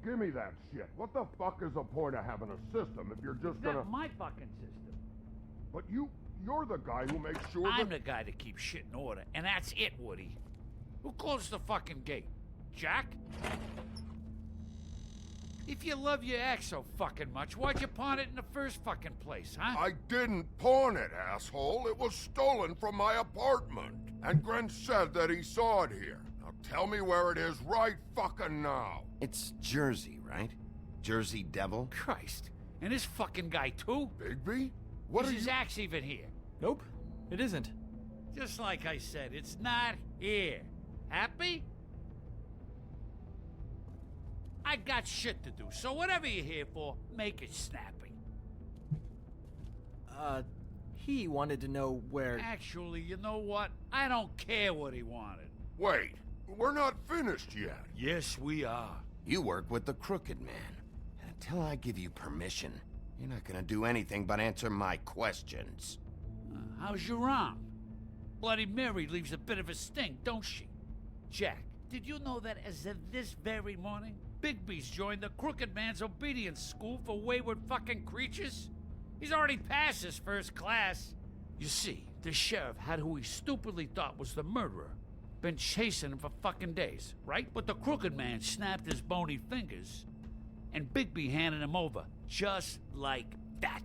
give me that shit. What the fuck is the point of having a system if you're just gonna... That's my fucking system. But you're the guy who makes sure I'm the guy that keeps shit in order, and that's it, Woody. Who closed the fucking gate? Jack? If you love your axe so fucking much, why'd you pawn it in the first fucking place, huh? I didn't pawn it, asshole. It was stolen from my apartment. And Gren said that he saw it here. Now tell me where it is right fucking now. It's Jersey, right? Jersey Devil? Christ. And this fucking guy, too? Bigby? What Is are his you... axe even here? Nope, it isn't. Just like I said, it's not here. Happy? I got shit to do, so whatever you're here for, make it snappy. He wanted to know where... Actually, you know what? I don't care what he wanted. Wait, we're not finished yet. Yes, we are. You work with the Crooked Man. And until I give you permission, you're not gonna do anything but answer my questions. How's your arm? Bloody Mary leaves a bit of a stink, don't she? Jack, did you know that as of this very morning, Bigby's joined the Crooked Man's obedience school for wayward fucking creatures? He's already passed his first class. You see, the sheriff had who he stupidly thought was the murderer. Been chasing him for fucking days, right? But the Crooked Man snapped his bony fingers, and Bigby handed him over, just like that.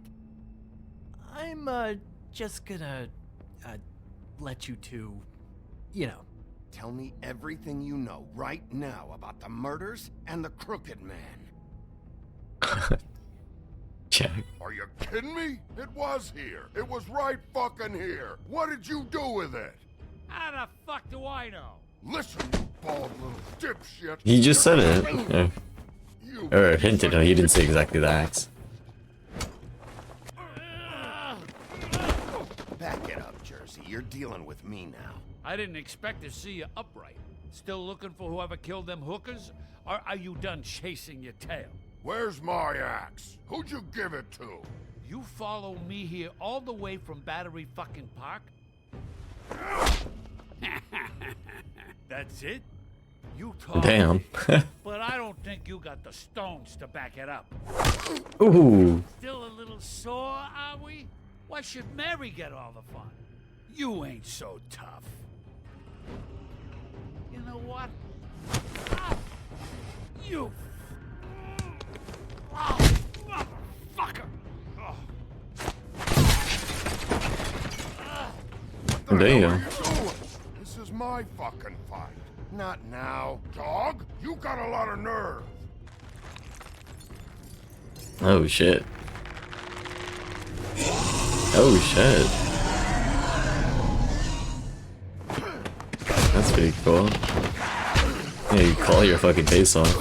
I'm, just gonna, let you two, you know. Tell me everything you know right now about the murders and the Crooked Man. Jack. Are you kidding me? It was here. It was right fucking here. What did you do with it? How the fuck do I know? Listen, you bald little dipshit. He just said it. Or hinted, he didn't say exactly the axe. Back it up, Jersey. You're dealing with me now. I didn't expect to see you upright. Still looking for whoever killed them hookers? Or are you done chasing your tail? Where's my axe? Who'd you give it to? You follow me here all the way from Battery fucking Park? That's it? You talk. Damn. But I don't think you got the stones to back it up. Ooh. Still a little sore, are we? Why should Mary get all the fun? You ain't so tough. You know what? Ah, you... Oh, motherfucker! Oh. Damn. This is my fucking fight. Not now. Dog, you got a lot of nerve. Oh shit. Oh shit. That's pretty cool. Yeah, you call your fucking face off.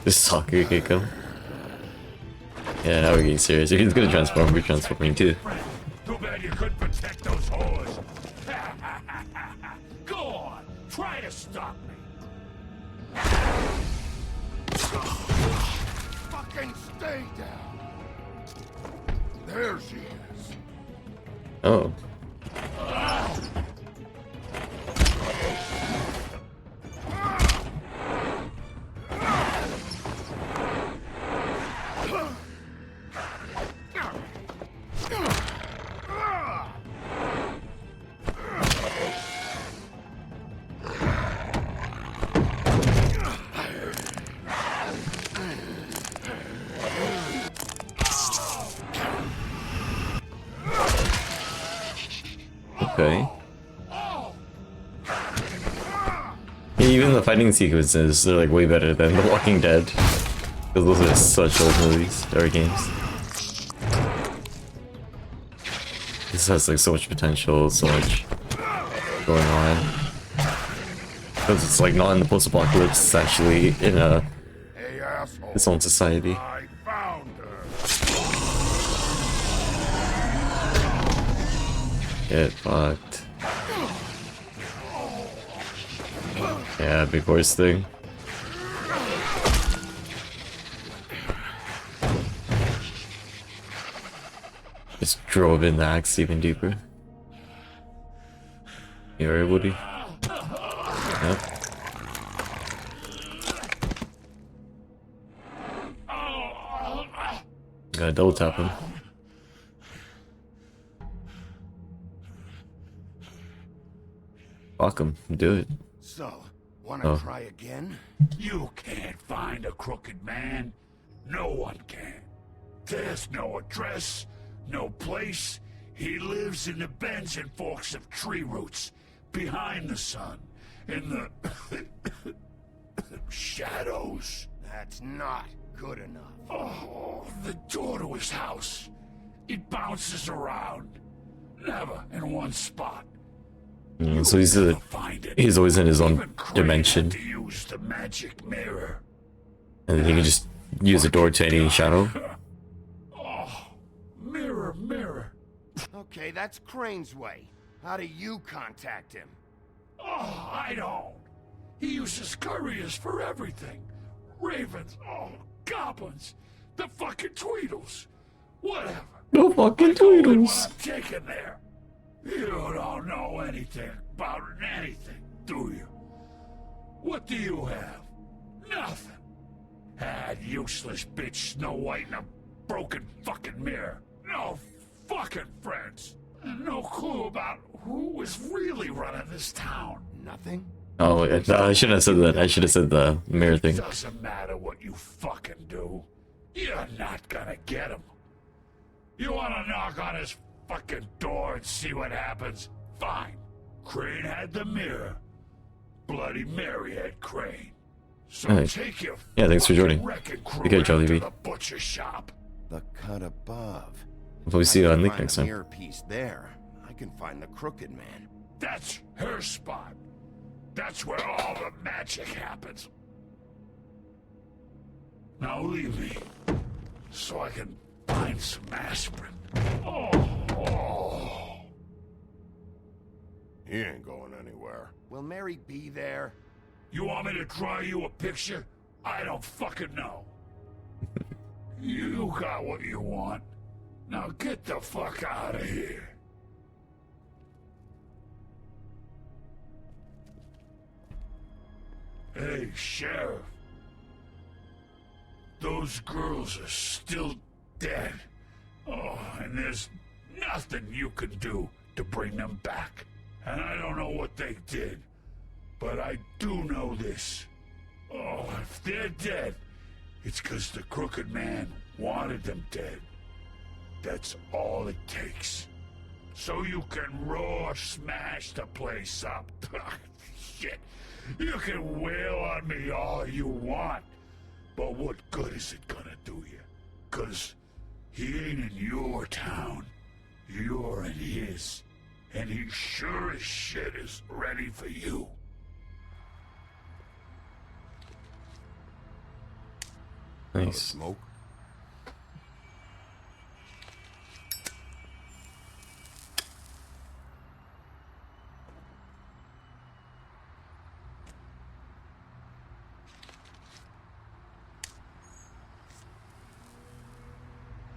This soccer kick him. Yeah, now we're getting serious. If he's gonna transform, we're transforming too. Too bad you couldn't protect those whores. Go on, try to stop me. Fucking stay down. There she is. Oh. Okay. Yeah, even the fighting sequences, they're like way better than The Walking Dead. Because those are such old movies or games. This has like so much potential, so much going on. Because it's like not in the post-apocalypse, it's actually in its own society. Get fucked. Yeah, big horse thing. Just drove in the axe even deeper. You alright, Woody? Yep. Gotta double tap him. Fuck him, do it. So, wanna try again? You can't find a crooked man. No one can. There's no address, no place. He lives in the bends and forks of tree roots, behind the sun, in the shadows. That's not good enough. Oh, the door to his house. It bounces around. Never in one spot. So he's always in his own dimension. To use the magic mirror. And then he can just use a door to any shadow. Oh, mirror, mirror. Okay, that's Crane's way. How do you contact him? Oh, I don't. He uses couriers for everything. Ravens, goblins, the fucking Tweedles. Whatever. The fucking Tweedles. I'm taken there. You don't know anything about anything, do you? What do you have? Nothing. Had useless bitch Snow White and a broken fucking mirror. No fucking friends. And no clue about who was really running this town. Nothing? Oh, I shouldn't have said that. I should have said the mirror thing. Doesn't matter what you fucking do. You're not gonna get him. You wanna knock on his fucking door and see what happens? Fine. Crane had the mirror. Bloody Mary had Crane. So Hey. take your Yeah, thanks for joining. wrecking crew Take care, out to Jollibee. the butcher shop. The cut above. Hopefully see you on Link Find next the time. mirror piece there. I can find the Crooked Man. That's her spot. That's where all the magic happens. Now leave me, so I can find some aspirin. Oh. He ain't going anywhere. Will Mary be there? You want me to draw you a picture? I don't fucking know. You got what you want. Now get the fuck out of here. Hey, Sheriff. Those girls are still dead. Oh, and there's nothing you can do to bring them back. And I don't know what they did, but I do know this. Oh, if they're dead, it's 'cause the Crooked Man wanted them dead. That's all it takes. So you can roar smash the place up. Shit. You can wail on me all you want, but what good is it gonna do you? 'Cause he ain't in your town. You're in his. And he sure as shit is ready for you. Nice. Smoke?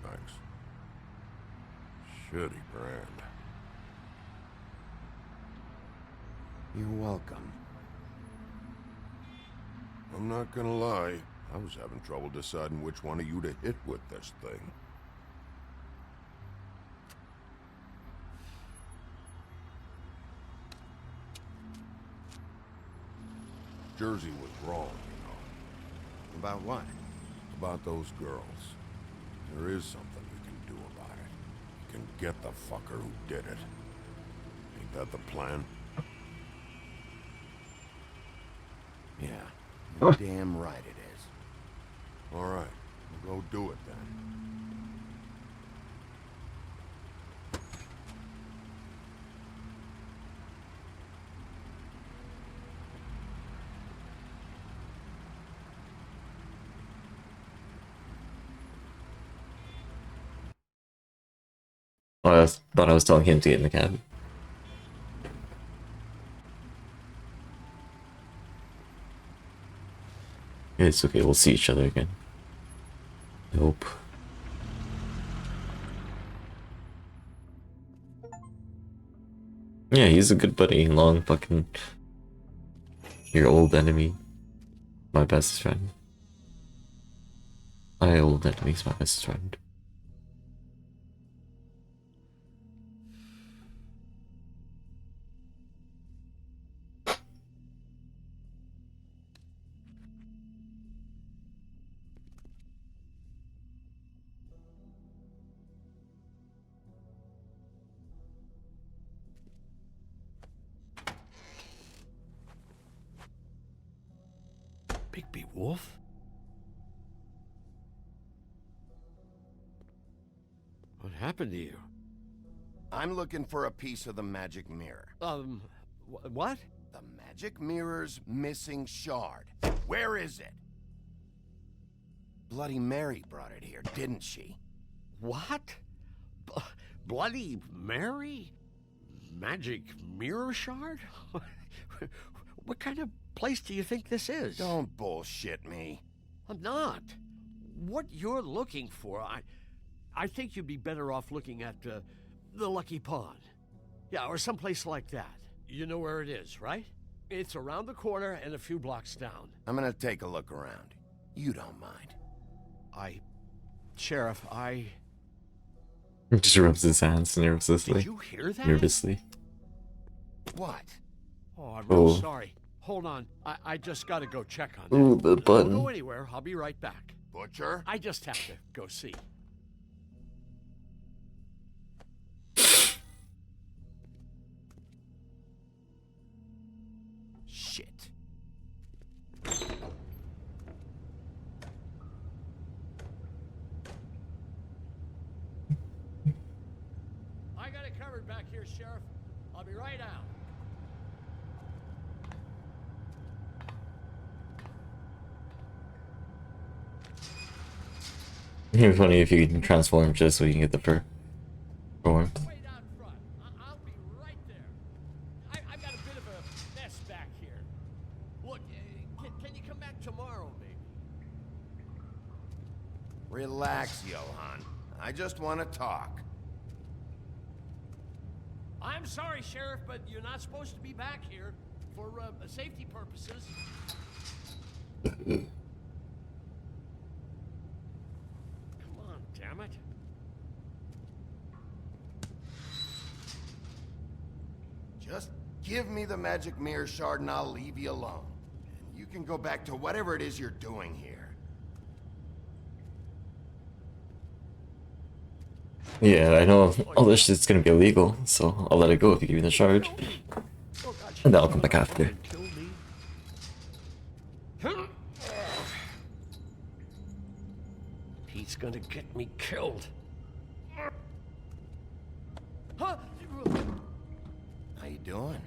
Thanks. Shitty brand. You're welcome. I'm not gonna lie, I was having trouble deciding which one of you to hit with this thing. Jersey was wrong, you know. About what? About those girls. There is something we can do about it. We can get the fucker who did it. Ain't that the plan? Yeah, you're damn right it is. All right, we'll go do it then. Oh, thought I was telling him to get in the cab. It's okay, we'll see each other again. I hope. Yeah, he's a good buddy. Long fucking... Your old enemy. My best friend. My old enemy's my best friend. Bigby Wolf? What happened to you? I'm looking for a piece of the magic mirror. What? The magic mirror's missing shard. Where is it? Bloody Mary brought it here, didn't she? What? Bloody Mary? Magic mirror shard? What kind of place do you think this is? Don't bullshit me. I'm not. What you're looking for, I think you'd be better off looking at the Lucky Pond. Yeah, or someplace like that. You know where it is, right? It's around the corner and a few blocks down. I'm gonna take a look around. You don't mind. Sheriff, He just rubs his hands nervously. Did you hear that? Nervously. What? Oh, I'm real sorry. Hold on. I just gotta go check on that. Ooh, the button. Don't go anywhere. I'll be right back. Butcher? I just have to go see. Shit. I got it covered back here, Sheriff. I'll be right out. It'd be funny if you can transform just so you can get the fur. Form. Wait out front. I'll be right there. I've got a bit of a mess back here. Look, can you come back tomorrow, maybe? Relax, Johan. I just want to talk. I'm sorry, Sheriff, but you're not supposed to be back here for safety purposes. Damn it. Just give me the magic mirror shard and I'll leave you alone. And you can go back to whatever it is you're doing here. Yeah, I know all this shit's gonna be illegal, so I'll let it go if you give me the shard. And then I'll come back after. He's gonna get me killed. How you doing?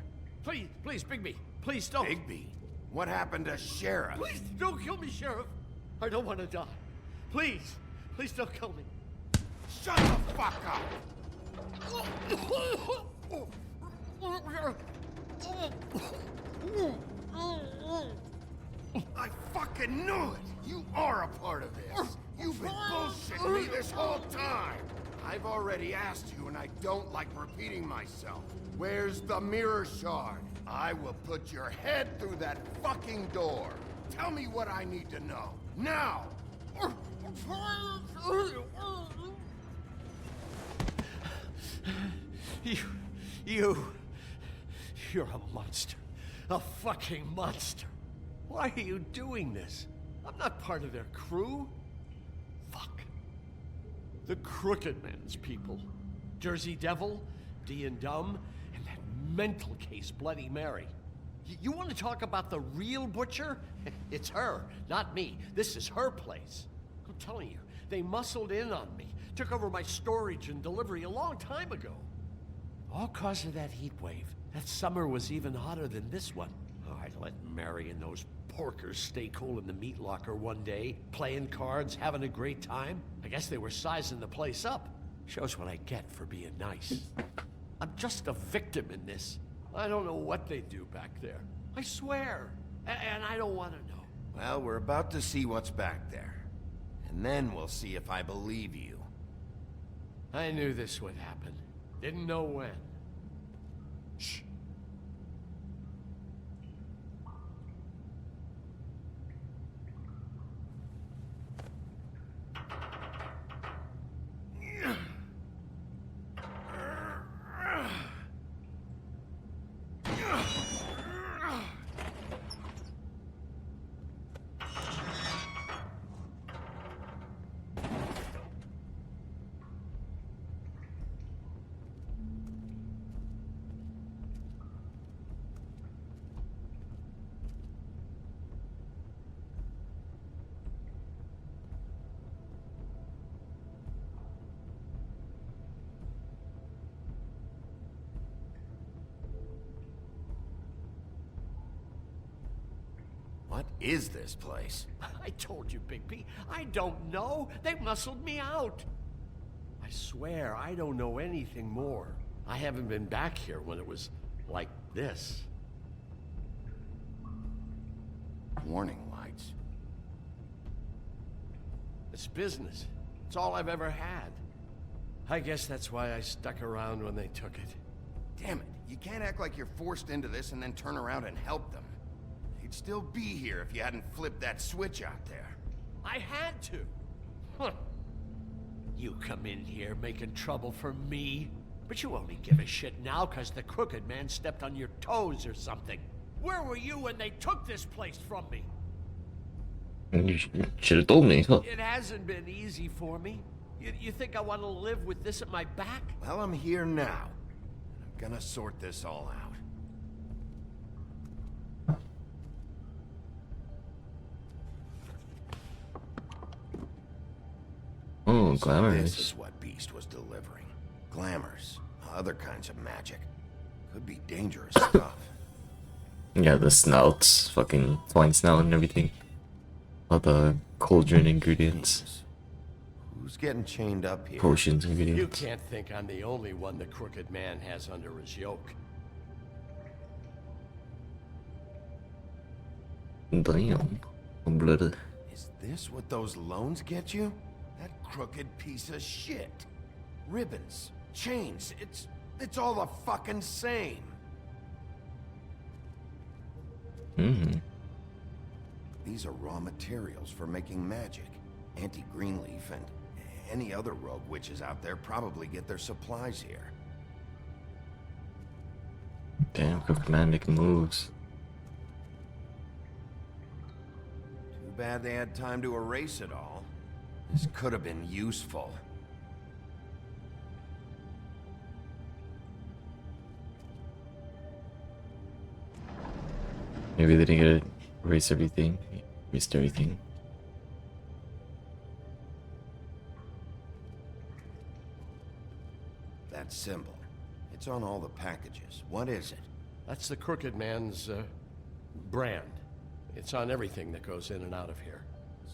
Please, Bigby. Please don't. Bigby? What happened to Sheriff? Please don't kill me, Sheriff. I don't want to die. Please don't kill me. Shut the fuck up! I fucking knew it! You are a part of this! You've been bullshitting me this whole time! I've already asked you and I don't like repeating myself. Where's the mirror shard? I will put your head through that fucking door. Tell me what I need to know. Now! You're a monster. A fucking monster. Why are you doing this? I'm not part of their crew. Fuck. The Crooked Man's people. Jersey Devil, D and Dumb, and that mental case Bloody Mary. You want to talk about the real butcher? It's her, not me. This is her place. I'm telling you, they muscled in on me. Took over my storage and delivery a long time ago. All cause of that heat wave. That summer was even hotter than this one. Oh, I let Mary and those porkers stay cool in the meat locker one day, playing cards, having a great time. I guess they were sizing the place up. Shows what I get for being nice. I'm just a victim in this. I don't know what they do back there. I swear. And I don't want to know. Well, we're about to see what's back there. And then we'll see if I believe you. I knew this would happen. Didn't know when. Shh. What is this place? I told you, Bigby. I don't know. They muscled me out. I swear, I don't know anything more. I haven't been back here when it was like this. Warning lights. It's business. It's all I've ever had. I guess that's why I stuck around when they took it. Damn it. You can't act like you're forced into this and then turn around and help them. You'd still be here if you hadn't flipped that switch out there. I had to. Huh. You come in here making trouble for me, but you only give a shit now because the Crooked Man stepped on your toes or something. Where were you when they took this place from me? You should have told me. It hasn't been easy for me. You think I want to live with this at my back? Well, I'm here now. I'm gonna sort this all out. Oh, So glamorous. this is what Beast was delivering. Glamours, other kinds of magic. Could be dangerous stuff. Yeah, the snouts, fucking swine snout and everything. All the cauldron ingredients, Who's getting chained up here? potions You ingredients. can't think I'm the only one the Crooked Man has under his yoke. Damn. Bloody. Is this what those loans get you? That crooked piece of shit. Ribbons, chains, it's all the fucking same. Hmm. These are raw materials for making magic. Auntie Greenleaf and any other rogue witches out there probably get their supplies here. Damn, Crooked Man making moves. Too bad they had time to erase it all. This could have been useful. Maybe they didn't get to erase everything. Erased everything. That symbol. It's on all the packages. What is it? That's the Crooked Man's, brand. It's on everything that goes in and out of here.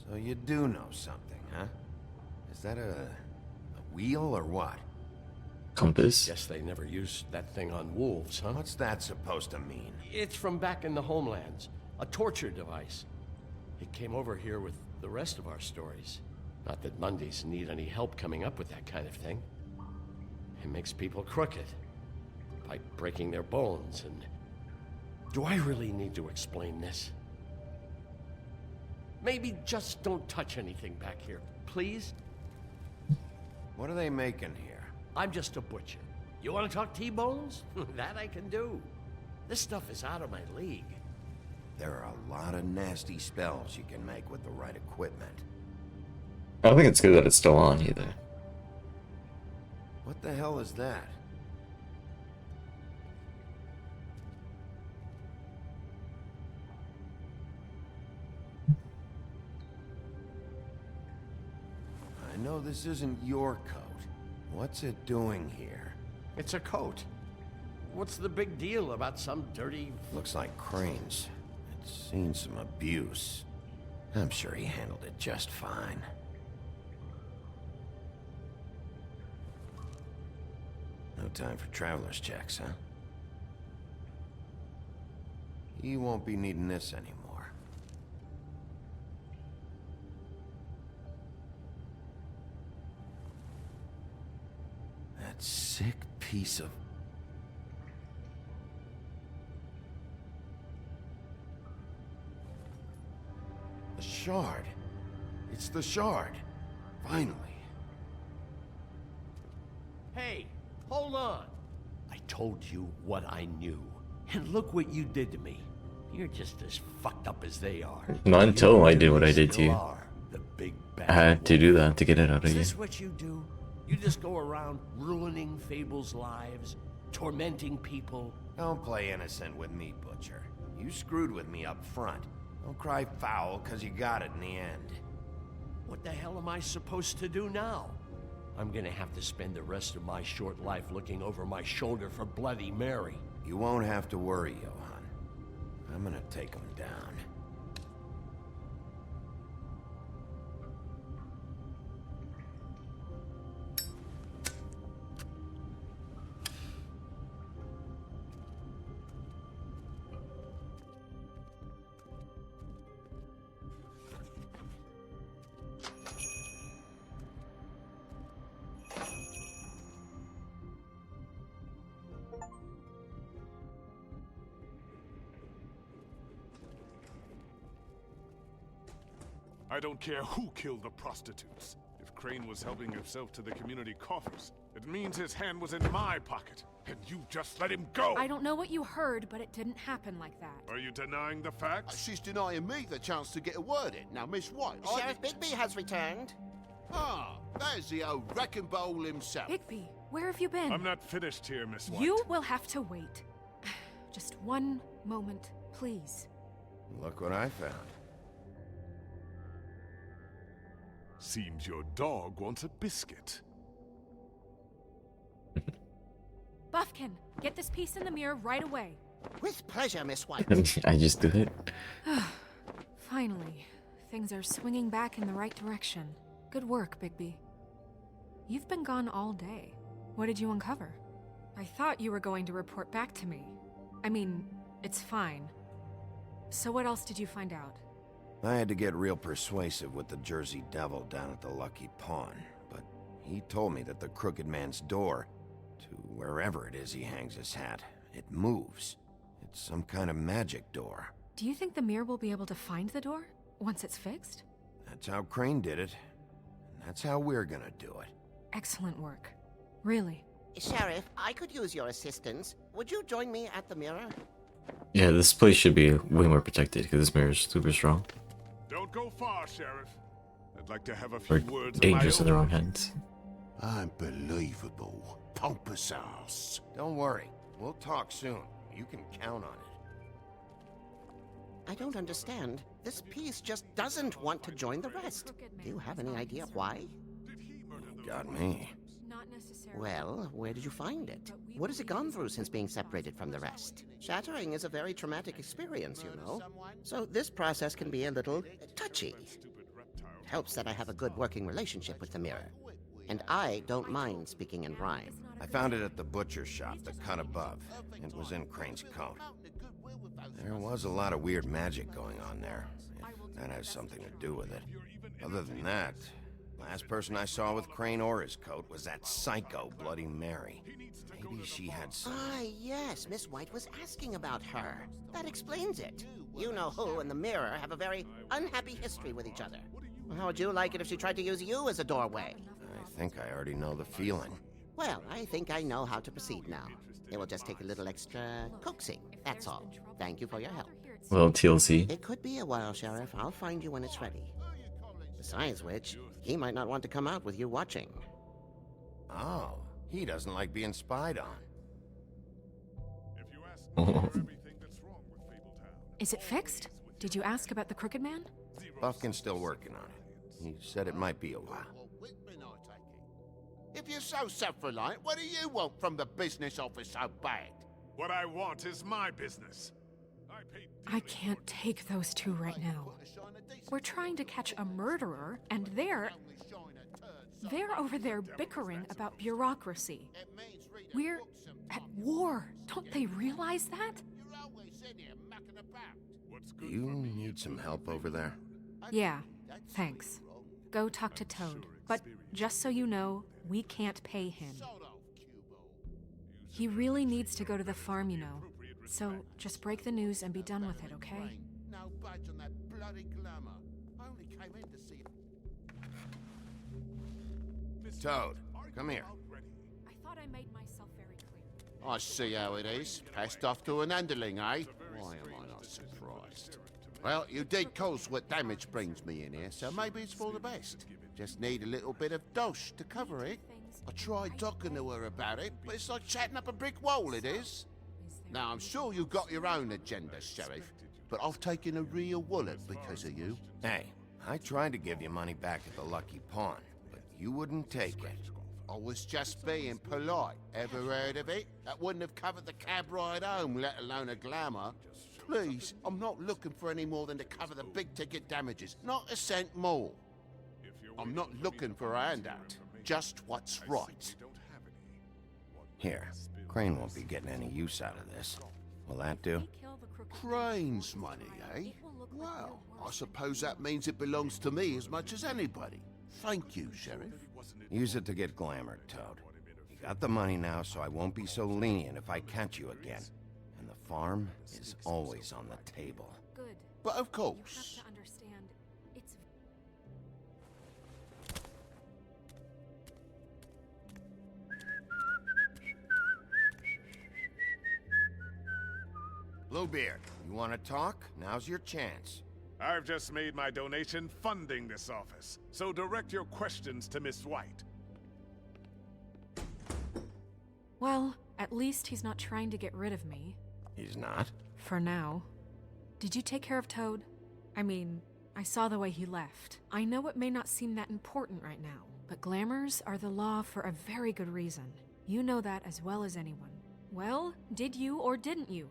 So you do know something, huh? Is that a wheel or what? Compass? Guess they never used that thing on wolves, huh? What's that supposed to mean? It's from back in the homelands. A torture device. It came over here with the rest of our stories. Not that Mundies need any help coming up with that kind of thing. It makes people crooked. by breaking their bones, and... Do I really need to explain this? Maybe just don't touch anything back here, please? What are they making here? I'm just a butcher. You want to talk T-bones? That I can do. This stuff is out of my league. There are a lot of nasty spells you can make with the right equipment. I don't think it's good that it's still on either. What the hell is that? I know this isn't your coat. What's it doing here? It's a coat. What's the big deal about some dirty... Looks like Crane's. It's seen some abuse. I'm sure he handled it just fine. No time for traveler's checks, huh? He won't be needing this anymore. That sick piece of... The shard. It's the shard. Finally. Hey, hold on. I told you what I knew. And look what you did to me. You're just as fucked up as they are. Not until I did what I did to you. The big I had to do that to get it out of Is you. this what you do? You just go around ruining Fable's lives, tormenting people? Don't play innocent with me, Butcher. You screwed with me up front. Don't cry foul, cause you got it in the end. What the hell am I supposed to do now? I'm gonna have to spend the rest of my short life looking over my shoulder for Bloody Mary. You won't have to worry, Johan. I'm gonna take him down. I don't care who killed the prostitutes. If Crane was helping himself to the community coffers, it means his hand was in my pocket, and you just let him go! I don't know what you heard, but it didn't happen like that. Are you denying the facts? She's denying me the chance to get a word in. Now, Miss White... Sheriff Bigby has returned. Ah, there's the old wrecking bowl himself. Bigby, where have you been? I'm not finished here, Miss White. You will have to wait. Just one moment, please. Look what I found. Seems your dog wants a biscuit. Buffkin, get this piece in the mirror right away. With pleasure, Miss White. I just did it. Finally, things are swinging back in the right direction. Good work, Bigby. You've been gone all day. What did you uncover? I thought you were going to report back to me. I mean, it's fine. So what else did you find out? I had to get real persuasive with the Jersey Devil down at the Lucky Pawn, but he told me that the Crooked Man's door, to wherever it is he hangs his hat, it moves. It's some kind of magic door. Do you think the mirror will be able to find the door once it's fixed? That's how Crane did it, and that's how we're gonna do it. Excellent work. Really. Sheriff, I could use your assistance. Would you join me at the mirror? Yeah, this place should be way more protected because this mirror is super strong. Don't go far, Sheriff. I'd like to have a few Or words dangerous of in my the own. wrong hands. Unbelievable. Pompous ass. Don't worry, we'll talk soon. You can count on it. I don't understand. This piece just doesn't want to join the rest. Do you have any idea why? Got me. Well, where did you find it? What has it gone through since being separated from the rest? Shattering is a very traumatic experience, you know. So this process can be a little touchy. It helps that I have a good working relationship with the mirror. And I don't mind speaking in rhyme. I found it at the butcher shop, the cut above. It was in Crane's coat. There was a lot of weird magic going on there, if that has something to do with it. Other than that, Last person I saw with Crane or his coat was that psycho Bloody Mary. Maybe she had some... Ah, yes, Miss White was asking about her. That explains it. You know who and the Mirror have a very unhappy history with each other. How would you like it if she tried to use you as a doorway? I think I already know the feeling. Well, I think I know how to proceed now. It will just take a little extra coaxing, that's all. Thank you for your help. Well, TLC. It could be a while, Sheriff. I'll find you when it's ready. Besides which, he might not want to come out with you watching. Oh, he doesn't like being spied on. Is it fixed? Did you ask about the Crooked Man? Buffkin's still working on it. He said it might be a while. If you're so self-reliant, what do you want from the business office so bad? What I want is my business. I can't take those two right now. We're trying to catch a murderer, and they're over there bickering about bureaucracy. We're at war. Don't they realize that? Do you need some help over there? Yeah, thanks. Go talk to Toad. But just so you know, we can't pay him. He really needs to go to the farm, you know. So just break the news and be done with it, okay? No budge on that bloody glamour. I only came in to see... Toad, come here. I thought I made myself very clear. I see how it is. Passed off to an underling, eh? Why am I not surprised? Well, you did cause what damage brings me in here, so maybe it's for the best. Just need a little bit of dosh to cover it. I tried talking to her about it, but it's like chatting up a brick wall, it is. Now, I'm sure you've got your own agenda, Sheriff, but I've taken a real wallet because of you. Hey, I tried to give you money back at the Lucky Pawn, but you wouldn't take it. I was just being polite. Ever heard of it? That wouldn't have covered the cab ride home, let alone a glamour. Please, I'm not looking for any more than to cover the big-ticket damages. Not a cent more. I'm not looking for a handout. Just what's right. Here, Crane won't be getting any use out of this. Will that do? Crane's money, eh? Well, I suppose that means it belongs to me as much as anybody. Thank you, Sheriff. Use it to get glamored, Toad. You got the money now, so I won't be so lenient if I catch you again. And the farm is always on the table. Good. But of You course. have to understand, it's... Bluebeard, you want to talk? Now's your chance. I've just made my donation funding this office, so direct your questions to Miss White. Well, at least he's not trying to get rid of me. He's not? For now. Did you take care of Toad? I mean, I saw the way he left. I know it may not seem that important right now, but glamours are the law for a very good reason. You know that as well as anyone. Well, did you or didn't you?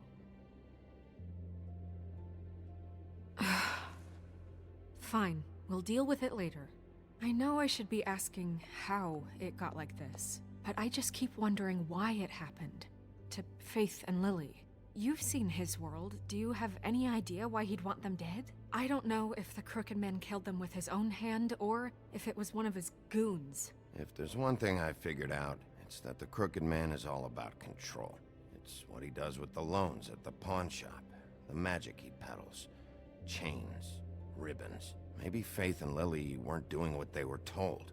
Fine, we'll deal with it later. I know I should be asking how it got like this, but I just keep wondering why it happened. To Faith and Lily. You've seen his world. Do you have any idea why he'd want them dead? I don't know if the Crooked Man killed them with his own hand or if it was one of his goons. If there's one thing I figured out, it's that the Crooked Man is all about control. It's what he does with the loans at the pawn shop, the magic he peddles, chains, ribbons. Maybe Faith and Lily weren't doing what they were told.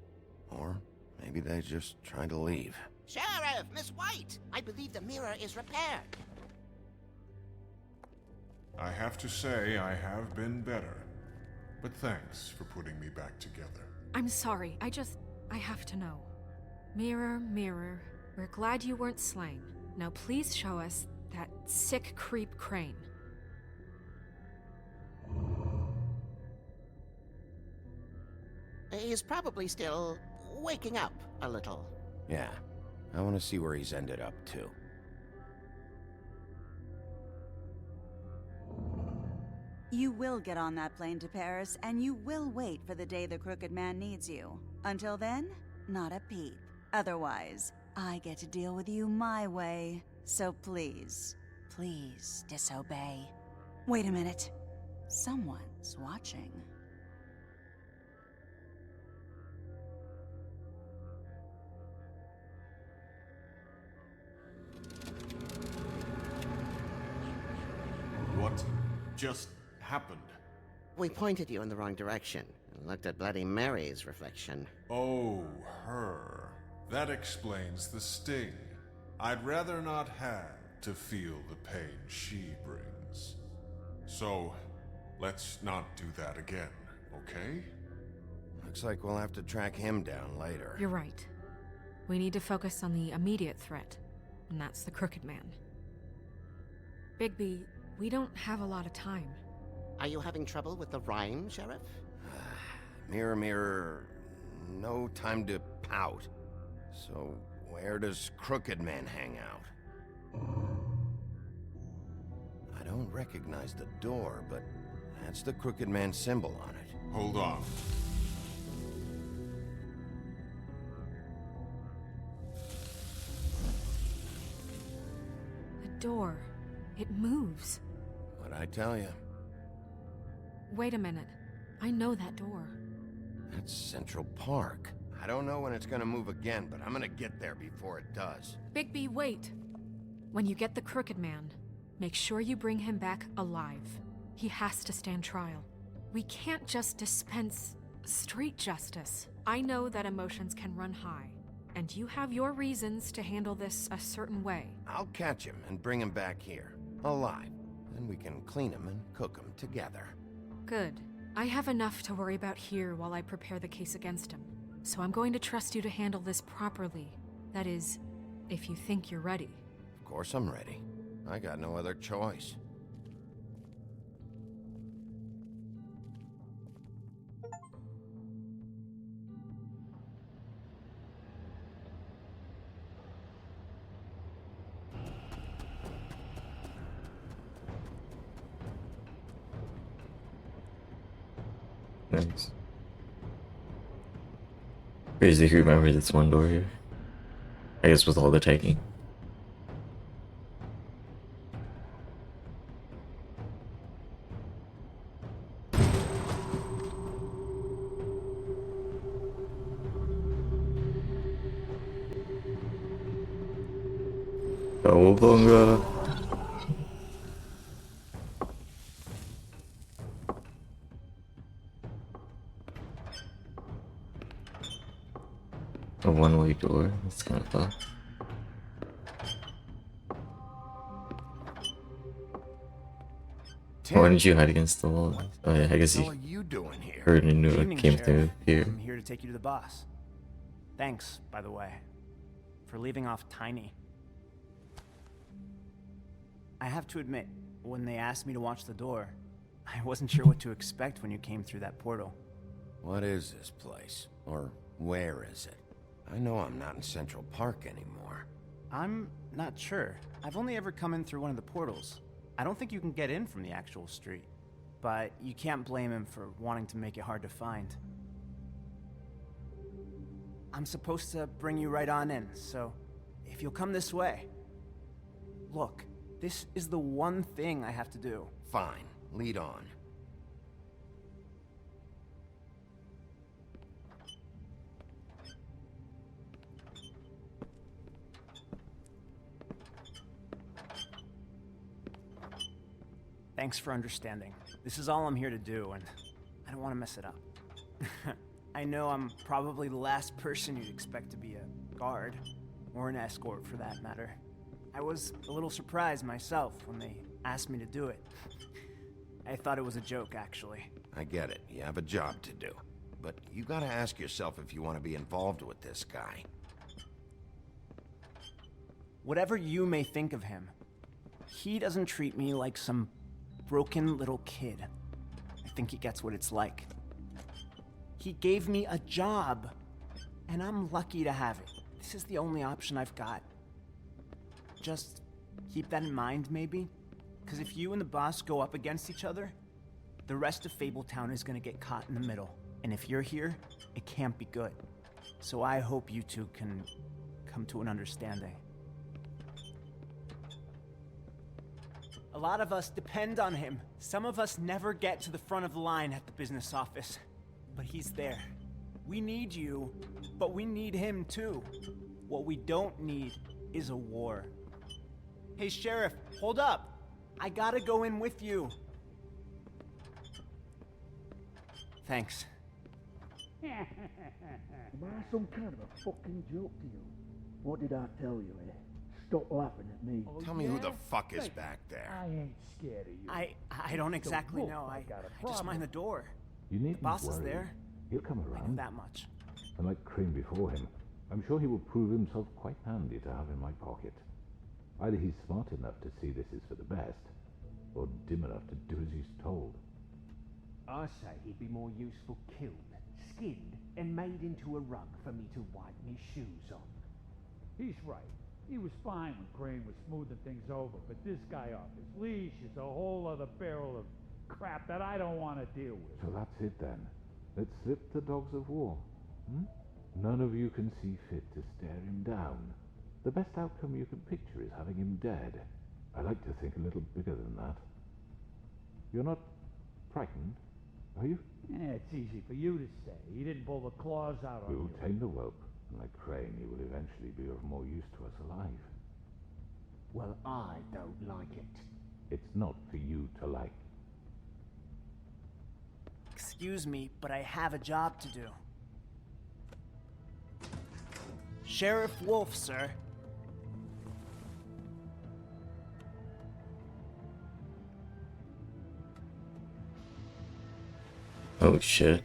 Or maybe they just tried to leave. Sheriff, Miss White! I believe the mirror is repaired. I have to say I have been better. But thanks for putting me back together. I'm sorry, I have to know. Mirror, mirror, we're glad you weren't slain. Now please show us that sick creep Crane. He's probably still waking up a little. Yeah, I want to see where he's ended up, too. You will get on that plane to Paris, and you will wait for the day the Crooked Man needs you. Until then, not a peep. Otherwise, I get to deal with you my way. So please, please disobey. Wait a minute. Someone's watching. just happened? We pointed you in the wrong direction and looked at Bloody Mary's reflection. Oh, her. That explains the sting. I'd rather not have to feel the pain she brings. So, let's not do that again, okay? Looks like we'll have to track him down later. You're right. We need to focus on the immediate threat, and that's the Crooked Man. Bigby, we don't have a lot of time. Are you having trouble with the rhyme, Sheriff? Mirror, mirror, no time to pout. So, where does Crooked Man hang out? I don't recognize the door, but that's the Crooked Man symbol on it. Hold on. The door. It moves. What'd I tell you? Wait a minute. I know that door. That's Central Park. I don't know when it's gonna move again, but I'm gonna get there before it does. Bigby, wait. When you get the Crooked Man, make sure you bring him back alive. He has to stand trial. We can't just dispense street justice. I know that emotions can run high, and you have your reasons to handle this a certain way. I'll catch him and bring him back here, alive. Then we can clean him and cook him together. Good. I have enough to worry about here while I prepare the case against him. So I'm going to trust you to handle this properly. That is, if you think you're ready. Of course I'm ready. I got no other choice. Nice. Crazy who remembers this one door here. I guess with all the taking. Cowabunga! A one-way door. That's kind of fun. Why didn't you hide against the wall? Oh yeah, I guess What are you doing here? heard and knew Good it evening, came Sheriff. through here. I'm here to take you to the boss. Thanks, by the way, for leaving off Tiny. I have to admit, when they asked me to watch the door, I wasn't sure what to expect when you came through that portal. What is this place? Or where is it? I know I'm not in Central Park anymore. I'm not sure. I've only ever come in through one of the portals. I don't think you can get in from the actual street. But you can't blame him for wanting to make it hard to find. I'm supposed to bring you right on in, so if you'll come this way. Look, this is the one thing I have to do. Fine, lead on. Thanks for understanding. This is all I'm here to do, and I don't want to mess it up. I know I'm probably the last person you'd expect to be a guard, or an escort for that matter. I was a little surprised myself when they asked me to do it. I thought it was a joke, actually. I get it, you have a job to do. But you gotta ask yourself if you want to be involved with this guy. Whatever you may think of him, he doesn't treat me like some broken little kid. I think he gets what it's like. He gave me a job, and I'm lucky to have it. This is the only option I've got. Just keep that in mind, maybe? Because if you and the boss go up against each other, the rest of Fabletown is gonna get caught in the middle. And if you're here, it can't be good. So I hope you two can come to an understanding. A lot of us depend on him. Some of us never get to the front of the line at the business office. But he's there. We need you, but we need him too. What we don't need is a war. Hey, Sheriff, hold up. I gotta go in with you. Thanks. Am I some kind of a fucking joke to you? What did I tell you, eh? Stop laughing at me. Tell me who the fuck is back there. I ain't scared of you. I don't exactly know. I just mind the door. You The needn't boss is worry. there. He'll come I know around. that much. And like Crane before him, I'm sure he will prove himself quite handy to have in my pocket. Either he's smart enough to see this is for the best, or dim enough to do as he's told. I say he'd be more useful killed, skinned, and made into a rug for me to wipe me shoes on. He's right. He was fine when Crane was smoothing things over, but this guy off his leash is a whole other barrel of crap that I don't want to deal with. So that's it then. Let's slip the dogs of war. None of you can see fit to stare him down. The best outcome you can picture is having him dead. I like to think a little bigger than that. You're not frightened, are you? It's easy for you to say. He didn't pull the claws out on We will you. tame the whelp, and like Crane, he will eventually be of more use to us alive. Well, I don't like it. It's not for you to like. Excuse me, but I have a job to do. Sheriff Wolf, sir. Oh shit.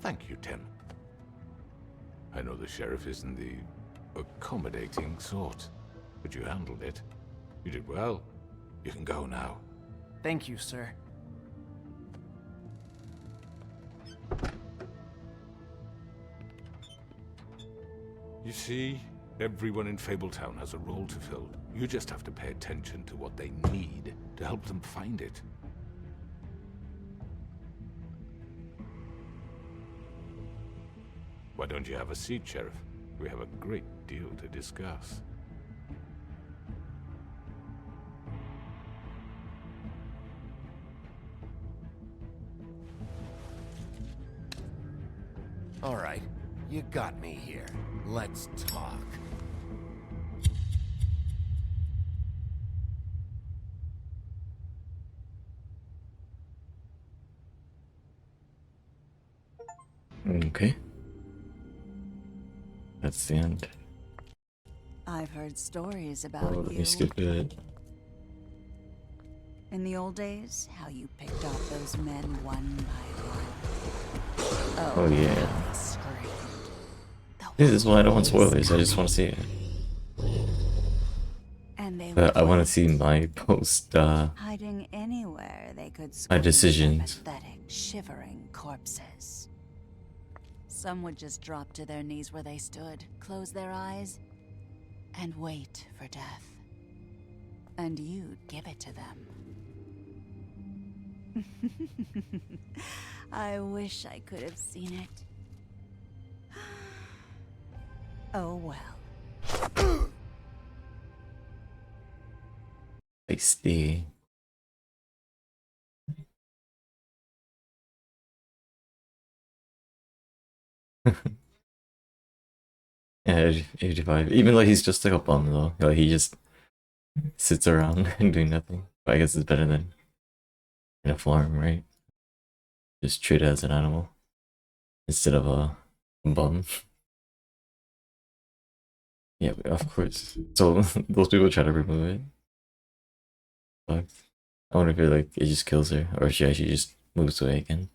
Thank you, Tim. I know the sheriff isn't the accommodating sort, but you handled it. You did well. You can go now. Thank you, sir. You see, everyone in Fabletown has a role to fill. You just have to pay attention to what they need to help them find it. Why don't you have a seat, Sheriff? We have a great deal to discuss. All right, you got me here. Let's talk. Okay. That's the end. I've heard stories Oh, about let you. me skip it. In the old days, how you picked off those men one by one. Oh yeah. how they screamed. This is why I don't want spoilers, I just want to see it. And they I want to see my post, hiding anywhere they could my squeeze decisions. their pathetic, shivering corpses. Some would just drop to their knees where they stood, close their eyes, and wait for death. And you'd give it to them. I wish I could have seen it. Oh well. Tasty. Yeah, 85. Even though he's just like a bum though. Like he just sits around and doing nothing. But I guess it's better than in a farm, right? Just treat it as an animal instead of a bum. Yeah, of course. So those people try to remove it. But I wonder if it just kills her, or if she actually just moves away again.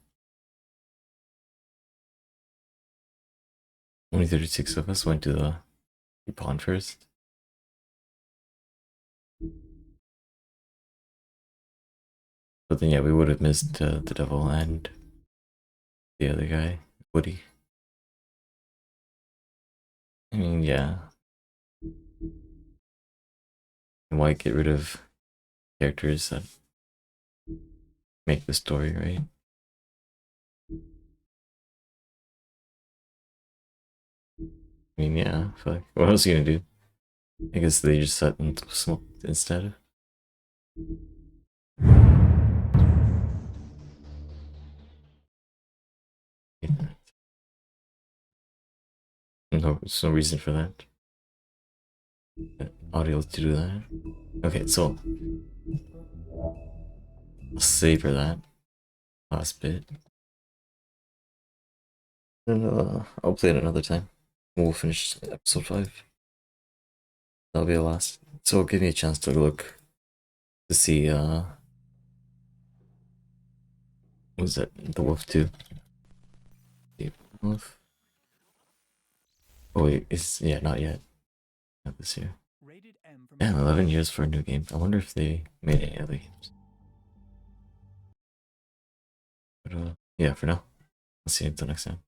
Only 36 of us went to the pond first. But then yeah, we would have missed the devil and the other guy, Woody. I mean, yeah. And why get rid of characters that make the story, right? I mean, yeah, fuck. What else are you gonna do? I guess they just sat and smoked instead. No, there's no reason for that. Audio to do that. Okay, so I'll savor that. last bit. And I'll play it another time. We'll finish episode 5. That'll be the last. So it'll give me a chance to look to see what was that? The Wolf 2. The Wolf. Oh wait, yeah, not yet. Not this year. Damn, 11 years for a new game. I wonder if they made any other games. But yeah, for now. I'll see you until next time.